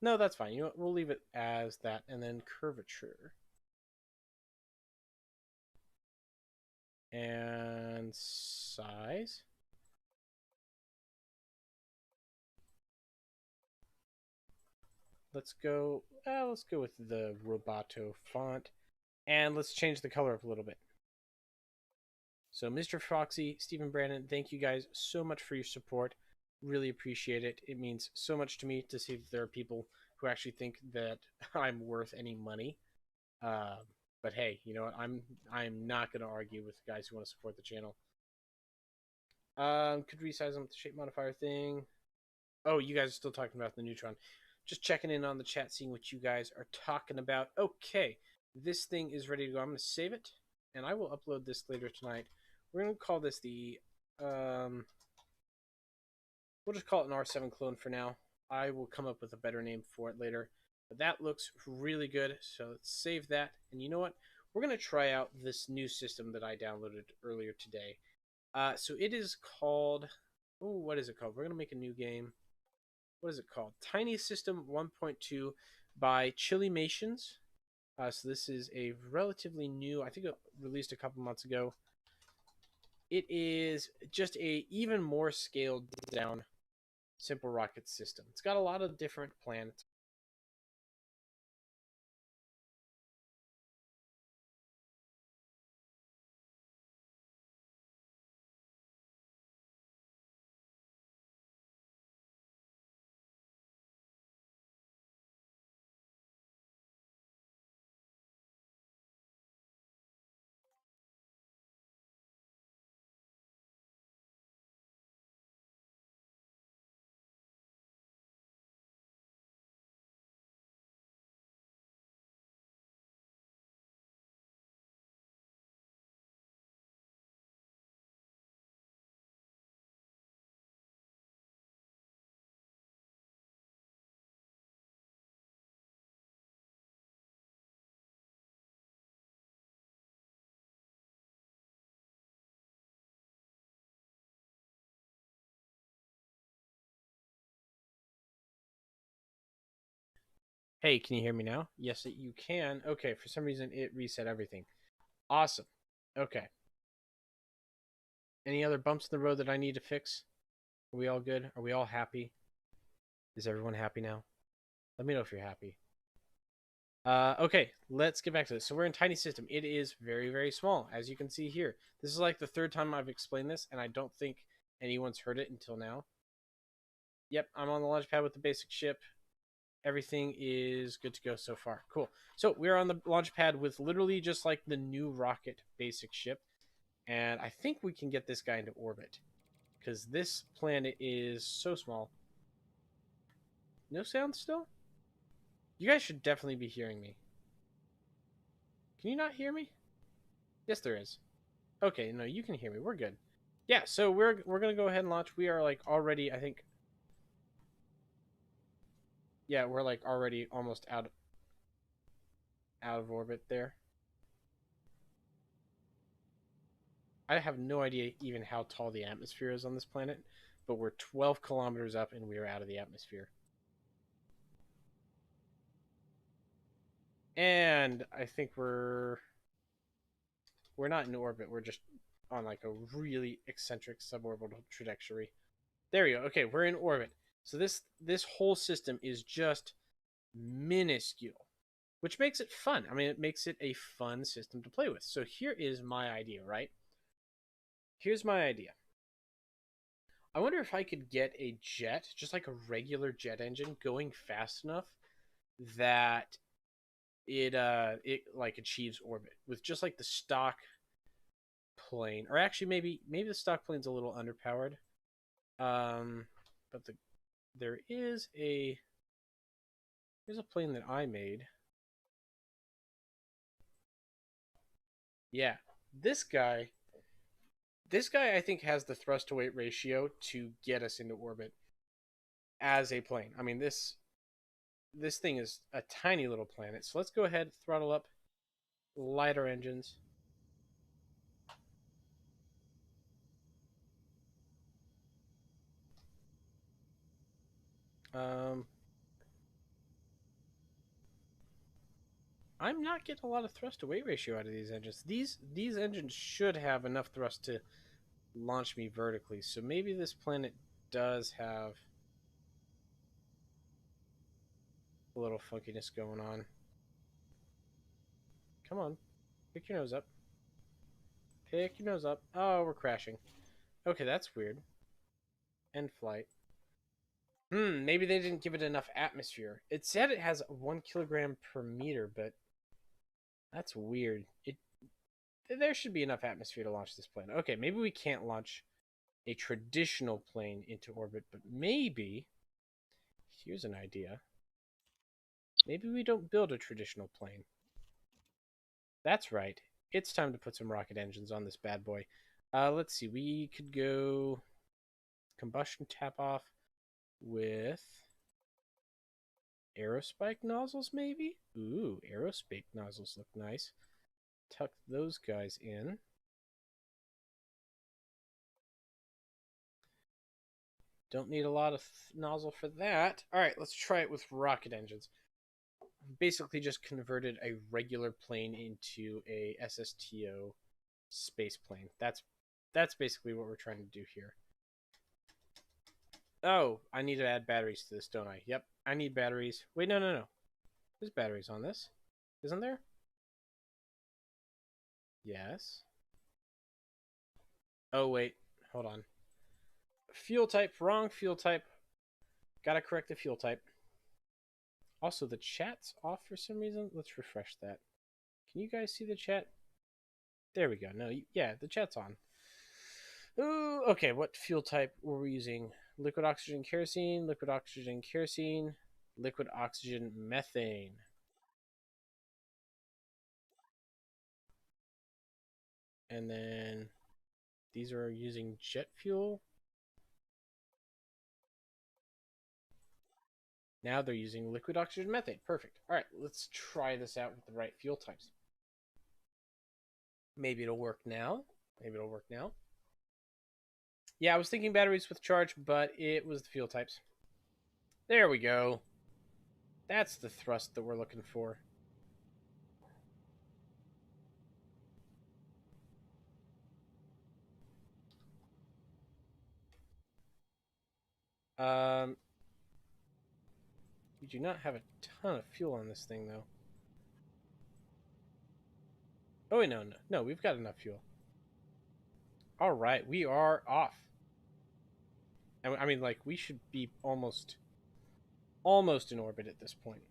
No, that's fine. You know what? We'll leave it as that. And then curvature. And size. Let's go with the Roboto font. And let's change the color up a little bit. So Mr. Foxy, Stephen Brandon, thank you guys so much for your support. Really appreciate it. It means so much to me to see that there are people who actually think that I'm worth any money. But hey, you know what? I'm not going to argue with guys who want to support the channel. Could resize them with the shape modifier thing. Oh, you guys are still talking about the Neutron. Just checking in on the chat, seeing what you guys are talking about. Okay, this thing is ready to go. I'm going to save it, and I will upload this later tonight. We're going to call this the... we'll just call it an R-7 clone for now. I will come up with a better name for it later. But that looks really good, so let's save that. And you know what? We're going to try out this new system that I downloaded earlier today. So it is called... Oh, what is it called? We're going to make a new game. What is it called? Tiny System 1.2 by Chilimations. So this is a relatively new... I think it released a couple months ago. It is just a even more scaled down SimpleRockets system. It's got a lot of different planets. Hey, can you hear me now? Yes, you can. Okay, for some reason it reset everything. Awesome. Okay. Any other bumps in the road that I need to fix? Are we all good? Are we all happy? Is everyone happy now? Let me know if you're happy. Okay, let's get back to this. So we're in Tiny System. It is very, very small, as you can see here. This is like the third time I've explained this, and I don't think anyone's heard it until now. Yep, I'm on the launch pad with the basic ship. Everything is good to go so far. Cool. So we're on the launch pad with literally just like the new rocket basic ship. And I think we can get this guy into orbit, because this planet is so small. No sound still? You guys should definitely be hearing me. Can you not hear me? Yes, there is. Okay, no, you can hear me. We're good. Yeah, so we're gonna go ahead and launch. We are like already, I think. Yeah, we're like already almost out of orbit there. I have no idea even how tall the atmosphere is on this planet, but we're 12 kilometers up and we are out of the atmosphere. And I think we're not in orbit. We're just on like a really eccentric suborbital trajectory. There we go. Okay, we're in orbit. So this whole system is just minuscule, which makes it fun. I mean, it makes it a fun system to play with. So here is my idea, right? Here's my idea. I wonder if I could get a jet, just like a regular jet engine, going fast enough that it like achieves orbit with just like the stock plane, or actually maybe the stock plane's a little underpowered. But there is there's a plane that I made. Yeah, this guy I think has the thrust to weight ratio to get us into orbit as a plane. I mean this thing is a tiny little planet. So let's go ahead, throttle up, light our engines. Um, I'm not getting a lot of thrust to weight ratio out of these engines. These engines should have enough thrust to launch me vertically. So maybe this planet does have a little funkiness going on. Come on, pick your nose up. Pick your nose up. Oh, we're crashing. Okay, that's weird. End flight. Maybe they didn't give it enough atmosphere. It said it has 1 kilogram per meter, but that's weird. There should be enough atmosphere to launch this plane. Okay, maybe we can't launch a traditional plane into orbit, but maybe here's an idea. Maybe we don't build a traditional plane. That's right. It's time to put some rocket engines on this bad boy. Let's see. We could go combustion tap off with aerospike nozzles, maybe? Ooh, aerospike nozzles look nice. Tuck those guys in. Don't need a lot of nozzle for that. All right, let's try it with rocket engines. Basically just converted a regular plane into a SSTO space plane. That's basically what we're trying to do here. Oh, I need to add batteries to this, don't I? Yep, I need batteries. Wait, no. There's batteries on this. Isn't there? Yes. Oh, wait. Hold on. Fuel type. Wrong fuel type. Gotta correct the fuel type. Also, the chat's off for some reason. Let's refresh that. Can you guys see the chat? There we go. No, yeah, the chat's on. Ooh, okay, what fuel type were we using? Liquid oxygen kerosene, liquid oxygen kerosene, liquid oxygen methane. And then these are using jet fuel. Now they're using liquid oxygen methane. Perfect. All right, let's try this out with the right fuel types. Maybe it'll work now. Maybe it'll work now. Yeah, I was thinking batteries with charge, but it was the fuel types. There we go. That's the thrust that we're looking for. We do not have a ton of fuel on this thing, though. Oh, wait, no, we've got enough fuel. All right, we are off. And I mean, like, we should be almost in orbit at this point.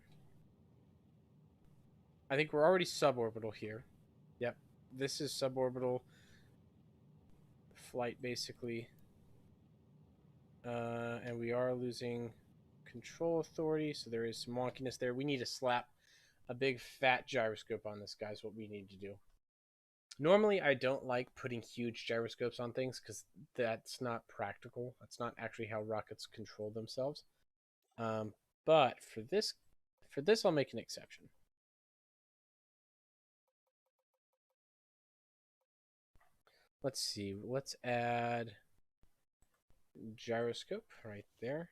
I think we're already suborbital here. Yep, this is suborbital flight, basically. And we are losing control authority, so there is some wonkiness there. We need to slap a big fat gyroscope on this, guys, what we need to do. Normally, I don't like putting huge gyroscopes on things because that's not practical. That's not actually how rockets control themselves. But for this, I'll make an exception. Let's see. Let's add gyroscope right there.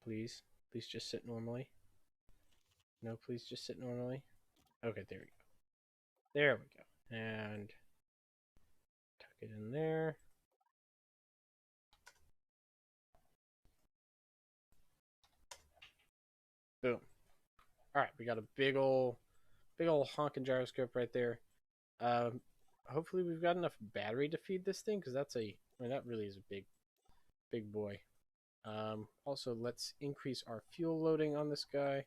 Please. Please just sit normally. No, please just sit normally. Okay, there we go. There we go. And tuck it in there. Boom. All right, we got a big old honking gyroscope right there. Hopefully we've got enough battery to feed this thing, because that's that really is a big boy. Also, let's increase our fuel loading on this guy.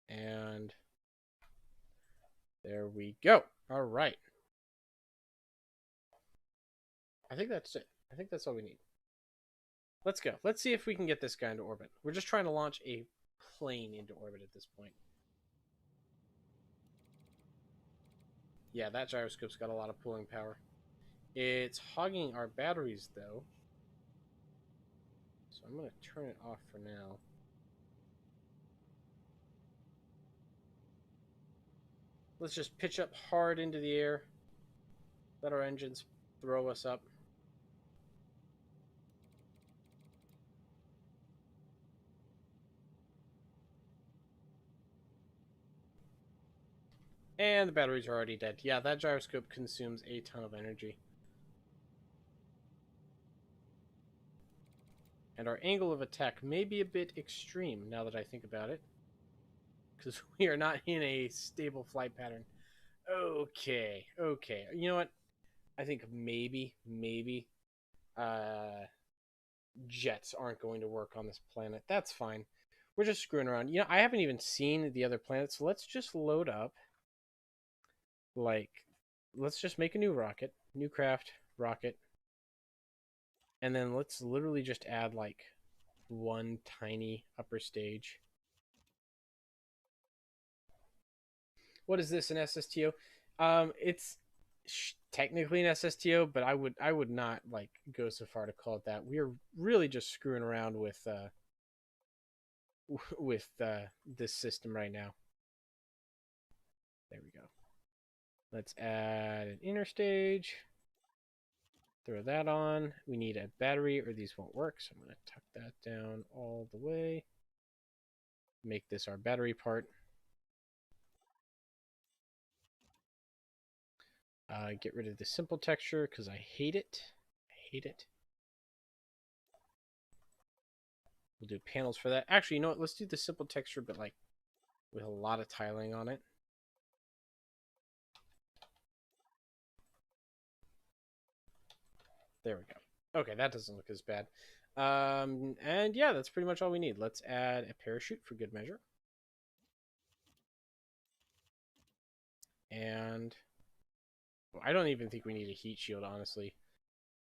And there we go. All right. I think that's it. I think that's all we need. Let's go. Let's see if we can get this guy into orbit. We're just trying to launch a plane into orbit at this point. Yeah, that gyroscope's got a lot of pulling power. It's hogging our batteries, though. So I'm going to turn it off for now. Let's just pitch up hard into the air. Let our engines throw us up. And the batteries are already dead. Yeah, that gyroscope consumes a ton of energy. And our angle of attack may be a bit extreme now that I think about it, because we are not in a stable flight pattern. Okay. You know what? I think maybe jets aren't going to work on this planet. That's fine. We're just screwing around. You know, I haven't even seen the other planets, so let's just load up. Let's just make a new rocket, new craft rocket, and then let's literally just add one tiny upper stage. What is this, an SSTO? It's technically an SSTO, but I would not go so far to call it that. We're really just screwing around with this system right now. There we go. Let's add an inner stage. Throw that on. We need a battery or these won't work, so I'm going to tuck that down all the way. Make this our battery part. Get rid of the simple texture because I hate it. We'll do panels for that. Actually, you know what? Let's do the simple texture, but with a lot of tiling on it. There we go. Okay, that doesn't look as bad. And yeah, that's pretty much all we need. Let's add a parachute for good measure. And I don't even think we need a heat shield, honestly.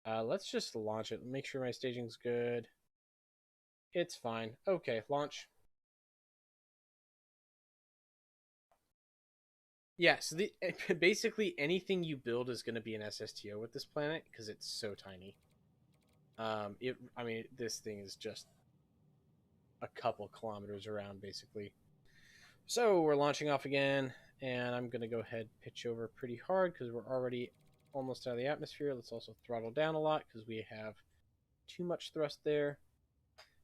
Let's just launch it. Make sure my staging's good. It's fine. Okay, launch. Yeah, so basically anything you build is going to be an SSTO with this planet because it's so tiny. This thing is just a couple kilometers around, basically. So we're launching off again, and I'm going to go ahead and pitch over pretty hard because we're already almost out of the atmosphere. Let's also throttle down a lot because we have too much thrust there.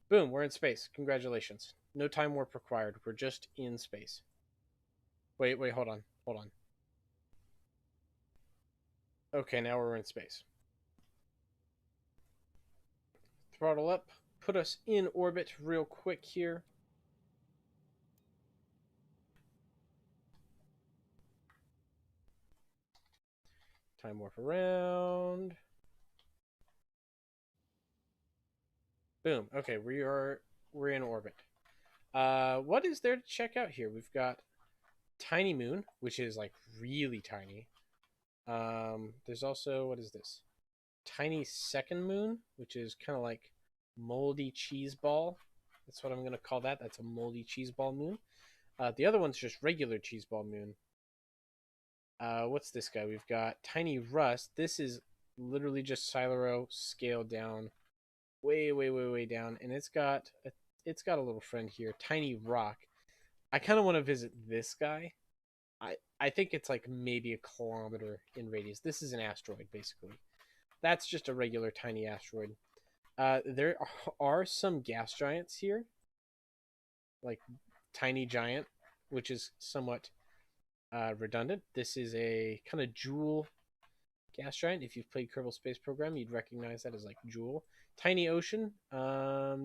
Boom, we're in space. Congratulations. No time warp required. We're just in space. Wait, hold on. Okay, now we're in space. Throttle up. Put us in orbit real quick here. Time warp around. Boom. Okay, we're in orbit. What is there to check out here? We've got tiny moon, which is really tiny. There's also, what is this? Tiny second moon, which is kind of like moldy cheese ball. That's what I'm going to call that. That's a moldy cheese ball moon. The other one's just regular cheese ball moon. What's this guy? We've got tiny rust. This is literally just Silero scaled down, way down, and it's got a little friend here, tiny rock. I kind of want to visit this guy. I think it's like maybe a kilometer in radius. This is an asteroid, basically. That's just a regular tiny asteroid. There are some gas giants here, like tiny giant, which is somewhat redundant. This is a kind of jewel gas giant. If you've played Kerbal Space Program, you'd recognize that as like jewel. Tiny ocean,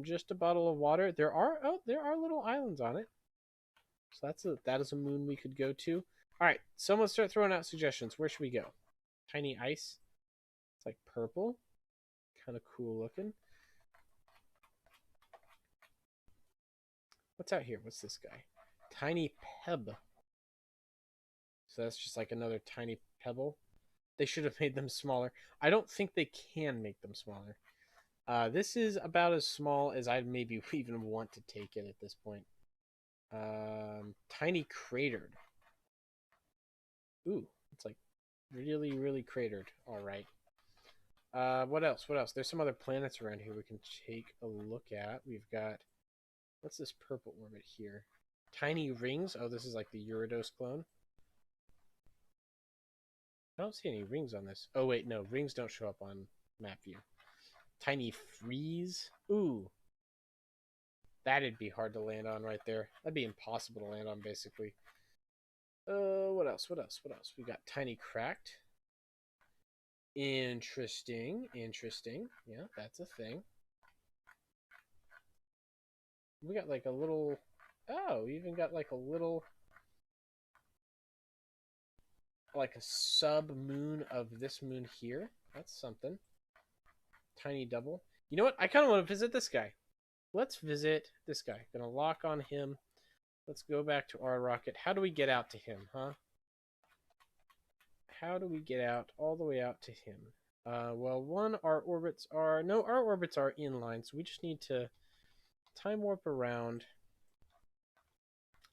just a bottle of water. There are little islands on it. So that is a moon we could go to. All right, someone start throwing out suggestions. Where should we go? Tiny ice. It's like purple, kind of cool looking. What's out here? What's this guy? Tiny peb. So that's just like another tiny pebble. They should have made them smaller. I don't think they can make them smaller. This is about as small as I'd maybe even want to take it at this point. Tiny cratered. Ooh, it's like really, really cratered. All right. What else? What else? There's some other planets around here we can take a look at. We've got, what's this purple orbit here? Tiny rings. Oh, this is like the Uridos clone. I don't see any rings on this. Oh, wait, no. Rings don't show up on map view. Tiny freeze. Ooh. That'd be hard to land on right there. That'd be impossible to land on, basically. What else? What else? What else? We got tiny cracked. Interesting. Interesting. Yeah, that's a thing. We got like a little... Oh, we even got like a little... Like a sub-moon of this moon here. That's something. Tiny double. You know what? I kind of want to visit this guy. Let's visit this guy. Gonna lock on him. Let's go back to our rocket. How do we get out to him, huh? How do we get out all the way out to him? Well, one, our orbits are... No, our orbits are inline, so we just need to time warp around.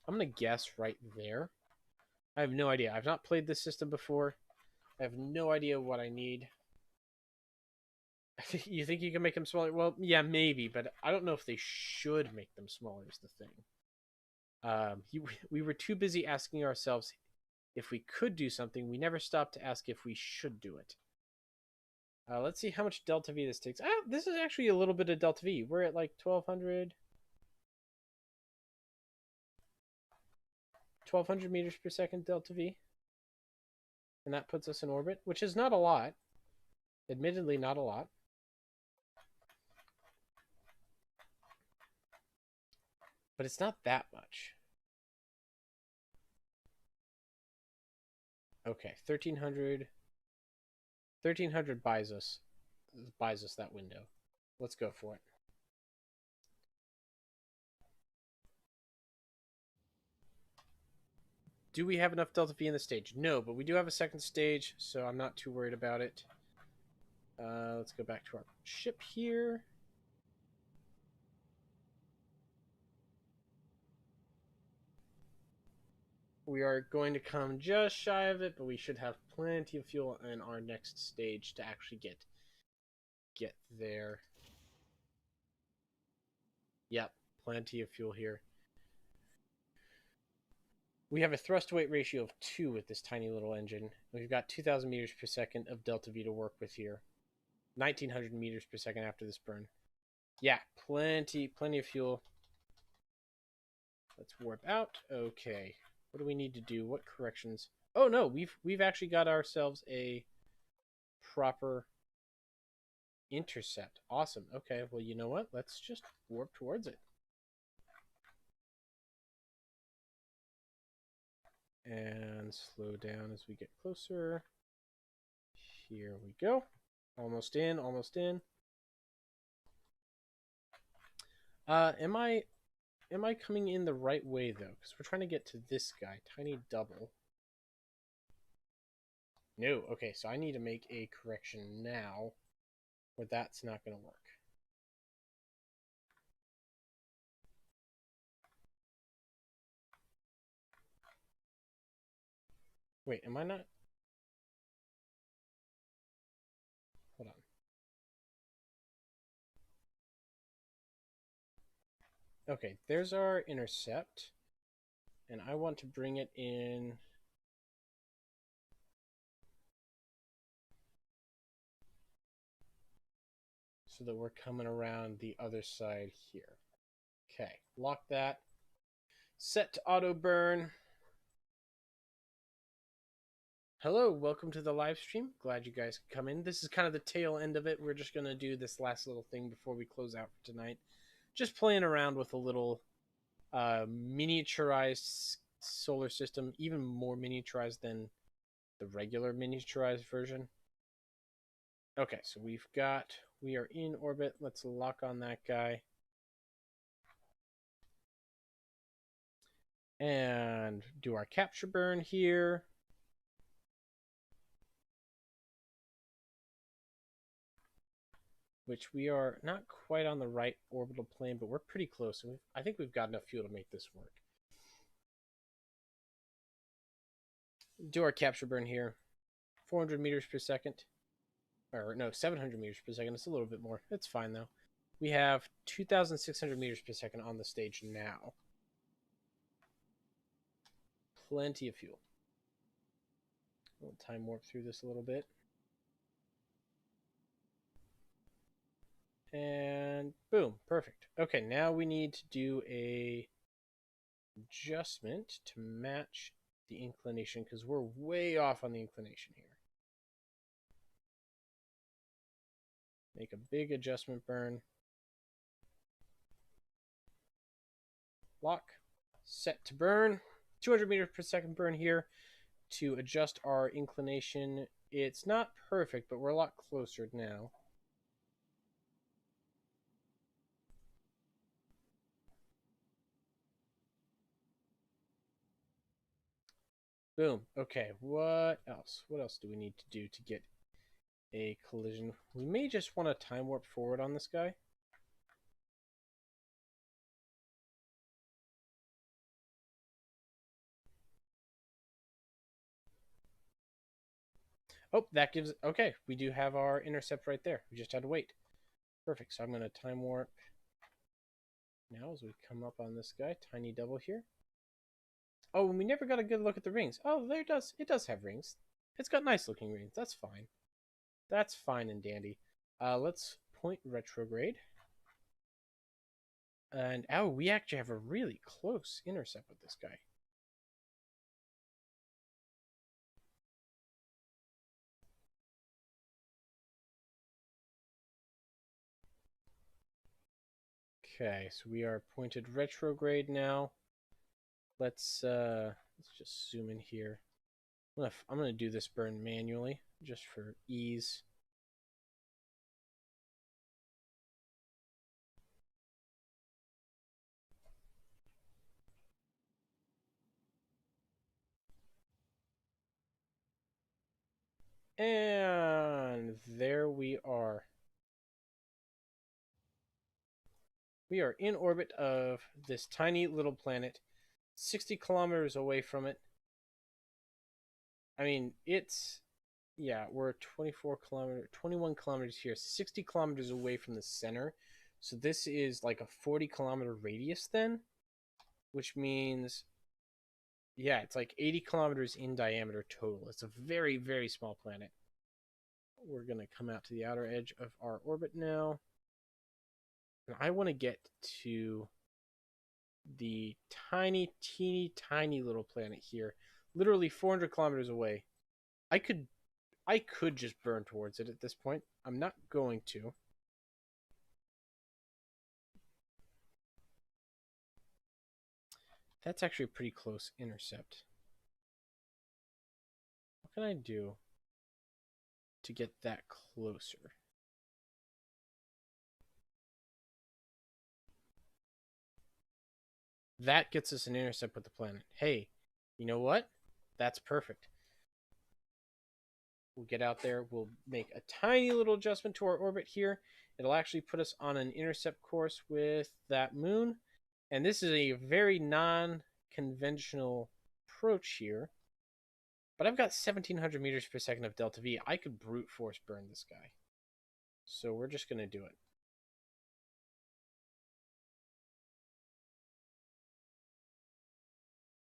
I'm gonna guess right there. I have no idea. I've not played this system before. I have no idea what I need. You think you can make them smaller? Well, yeah, maybe, but I don't know if they should make them smaller is the thing. We were too busy asking ourselves if we could do something. We never stopped to ask if we should do it. Let's see how much delta V this takes. This is actually a little bit of delta V. We're at like 1200 meters per second delta V. And that puts us in orbit, which is not a lot. Admittedly, not a lot. But it's not that much. Okay, 1300 buys us that window. Let's go for it. Do we have enough delta V in the stage? No, but we do have a second stage, so I'm not too worried about it. Let's go back to our ship here. We are going to come just shy of it, but we should have plenty of fuel in our next stage to actually get there. Yep, plenty of fuel here. We have a thrust-to-weight ratio of 2 with this tiny little engine. We've got 2,000 meters per second of delta V to work with here. 1,900 meters per second after this burn. Yeah, plenty of fuel. Let's warp out. Okay. What do we need to do? What corrections? Oh no, we've actually got ourselves a proper intercept. Awesome. Okay, well, you know what? Let's just warp towards it. And slow down as we get closer. Here we go. Almost in, almost in. Am I coming in the right way though? Because we're trying to get to this guy, tiny double. No, okay, so I need to make a correction now, or that's not going to work. Wait, am I not? Hold on. Okay, there's our intercept. And I want to bring it in so that we're coming around the other side here. Okay, lock that. Set to auto burn. Hello, welcome to the live stream. Glad you guys could come in. This is kind of the tail end of it. We're just going to do this last little thing before we close out for tonight. Just playing around with a little miniaturized solar system, even more miniaturized than the regular miniaturized version. Okay, so we are in orbit. Let's lock on that guy. And do our capture burn here. Which we are not quite on the right orbital plane, but we're pretty close. I think we've got enough fuel to make this work. Do our capture burn here. 400 meters per second. Or no, 700 meters per second. It's a little bit more. It's fine though. We have 2,600 meters per second on the stage now. Plenty of fuel. We'll time warp through this a little bit. And boom, perfect. Okay, now we need to do a adjustment to match the inclination because we're way off on the inclination here. Make a big adjustment burn. Lock. Set to burn. 200 meters per second burn here to adjust our inclination. It's not perfect, but we're a lot closer now. Boom. Okay, what else? What else do we need to do to get a collision? We may just want to time warp forward on this guy. Oh, that gives... Okay, we do have our intercept right there. We just had to wait. Perfect. So I'm going to time warp now as we come up on this guy. Tiny double here. Oh, and we never got a good look at the rings. Oh, there it does. It does have rings. It's got nice looking rings. That's fine. That's fine and dandy. Let's point retrograde. And oh, we actually have a really close intercept with this guy. Okay, so we are pointed retrograde now. Let's just zoom in here. I'm gonna do this burn manually just for ease. And there we are. We are in orbit of this tiny little planet, 60 kilometers away from it. I mean, yeah, we're 21 kilometers here, 60 kilometers away from the center. So this is like a 40 kilometer radius then, which means, yeah, it's like 80 kilometers in diameter total. It's a very, very small planet. We're going to come out to the outer edge of our orbit now. And I want to get to the tiny, teeny, tiny little planet here, literally 400 kilometers away. I could just burn towards it at this point. I'm not going to. That's actually a pretty close intercept. What can I do to get that closer? That gets us an intercept with the planet. Hey, you know what? That's perfect. We'll get out there. We'll make a tiny little adjustment to our orbit here. It'll actually put us on an intercept course with that moon. And this is a very non-conventional approach here. But I've got 1,700 meters per second of delta V. I could brute force burn this guy. So we're just going to do it.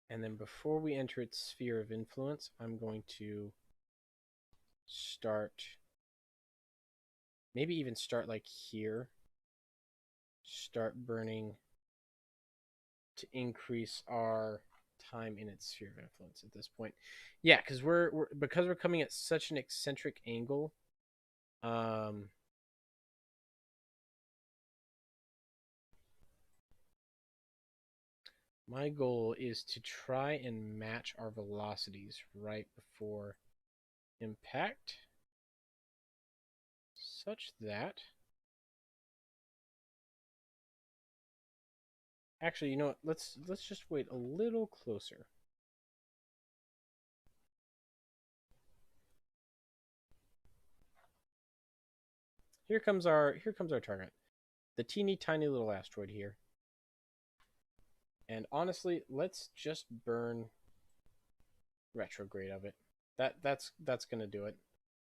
And then before we enter its sphere of influence, I'm going to start, maybe even start like here, start burning to increase our time in its sphere of influence at this point. Yeah, because we're coming at such an eccentric angle. Um, my goal is to try and match our velocities right before impact, such that. Actually, you know what? Let's just wait a little closer. Here comes our target. The teeny tiny little asteroid here. And honestly, let's just burn retrograde of it. That's gonna do it.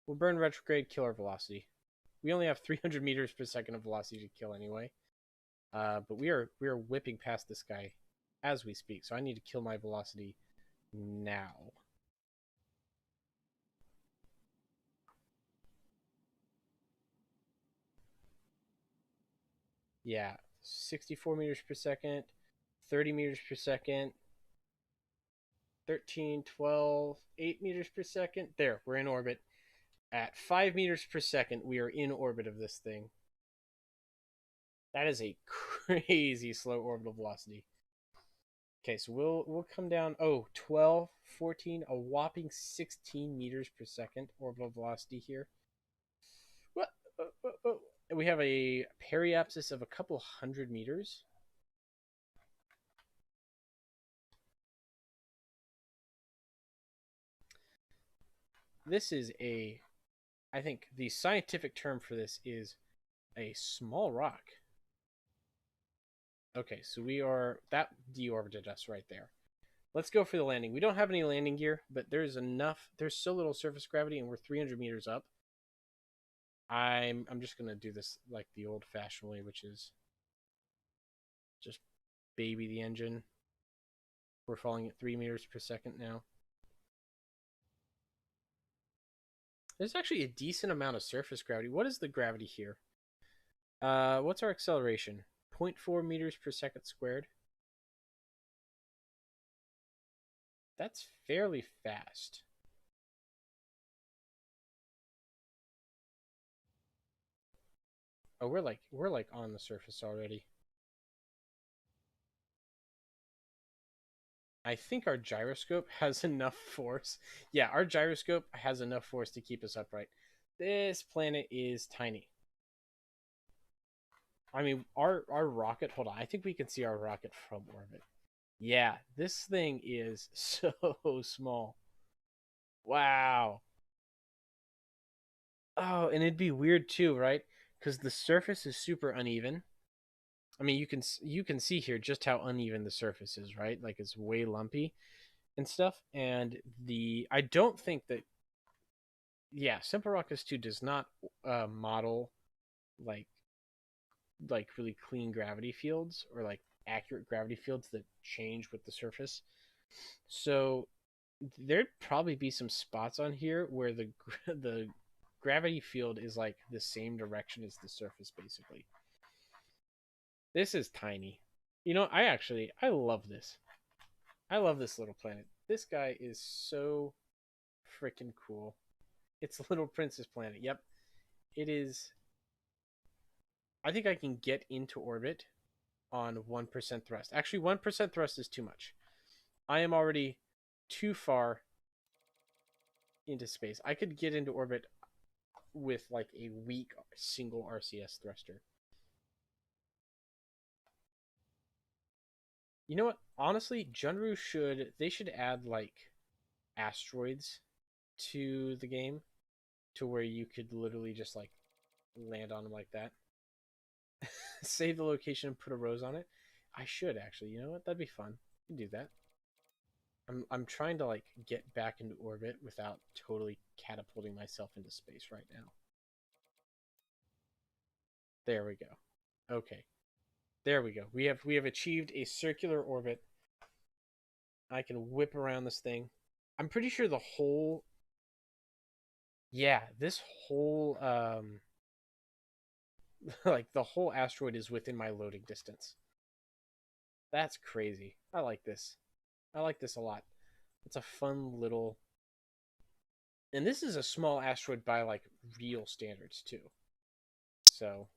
We'll burn retrograde, kill our velocity. We only have 300 meters per second of velocity to kill anyway. But we are whipping past this guy as we speak, so I need to kill my velocity now. Yeah, 64 meters per second, 30 meters per second, 13, 12, 8 meters per second. There, we're in orbit. At 5 meters per second, we are in orbit of this thing. That is a crazy slow orbital velocity. Okay, so we'll come down. Oh, 12, 14, a whopping 16 meters per second orbital velocity here. What? We have a periapsis of a couple hundred meters. This is a, I think the scientific term for this is a small rock. Okay, so that deorbited us right there. Let's go for the landing. We don't have any landing gear, but there's so little surface gravity, and we're 300 meters up. I'm just gonna do this like the old-fashioned way, which is just baby the engine. We're falling at 3 meters per second now. There's actually a decent amount of surface gravity. What is the gravity here? What's our acceleration? 0.4 meters per second squared. That's fairly fast. Oh, we're like on the surface already. I think our gyroscope has enough force. Yeah, our gyroscope has enough force to keep us upright. This planet is tiny. I mean, our rocket. Hold on, I think we can see our rocket from orbit. Yeah, this thing is so small. Wow. Oh, and it'd be weird too, right? Because the surface is super uneven. I mean, you can see here just how uneven the surface is, right? Like it's way lumpy and stuff. And I don't think that, yeah, SimpleRockets 2 does not model like really clean gravity fields or like accurate gravity fields that change with the surface. So there'd probably be some spots on here where the gravity field is like the same direction as the surface basically. This is tiny. You know, I love this. I love this little planet. This guy is so freaking cool. It's Little Princess Planet. Yep. It is. I think I can get into orbit on 1% thrust. Actually, 1% thrust is too much. I am already too far into space. I could get into orbit with like a weak single RCS thruster. You know what? Honestly, Junru should add like asteroids to the game to where you could literally just like land on them like that. Save the location and put a rose on it. I should actually. You know what? That'd be fun. You can do that. I'm trying to like get back into orbit without totally catapulting myself into space right now. There we go. Okay. There we go. We have achieved a circular orbit I can whip around this thing. I'm pretty sure the whole, yeah, this whole like the whole asteroid is within my loading distance. That's crazy. I like this. I like this a lot. It's a fun little, and this is a small asteroid by like real standards too. So,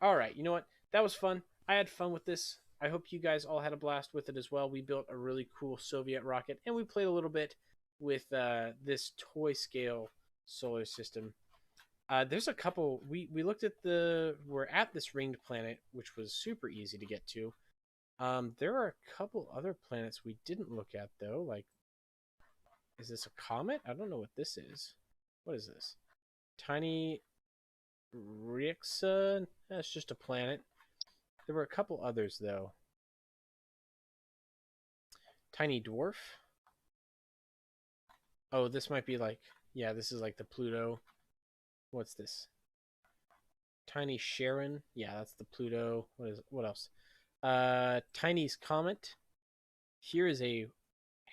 all right, you know what? That was fun. I had fun with this. I hope you guys all had a blast with it as well. We built a really cool Soviet rocket, and we played a little bit with this toy scale solar system. There's a couple. We looked at the. We're at this ringed planet, which was super easy to get to. There are a couple other planets we didn't look at though. Like, is this a comet? I don't know what this is. What is this? Tiny Rixa? That's just a planet. There were a couple others though. Tiny Dwarf. Oh, this might be like, yeah, this is like the Pluto. What's this? Tiny Sharon. Yeah, that's the Pluto. What else? Tiny's Comet. Here is a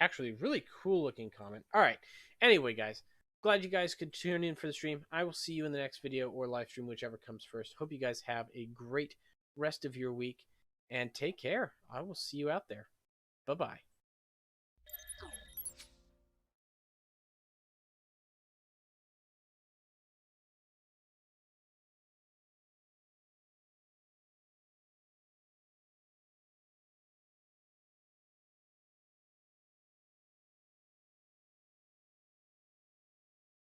actually really cool looking comet. All right. Anyway, guys, glad you guys could tune in for the stream. I will see you in the next video or live stream, whichever comes first. Hope you guys have a great rest of your week and take care. I will see you out there. Bye-bye.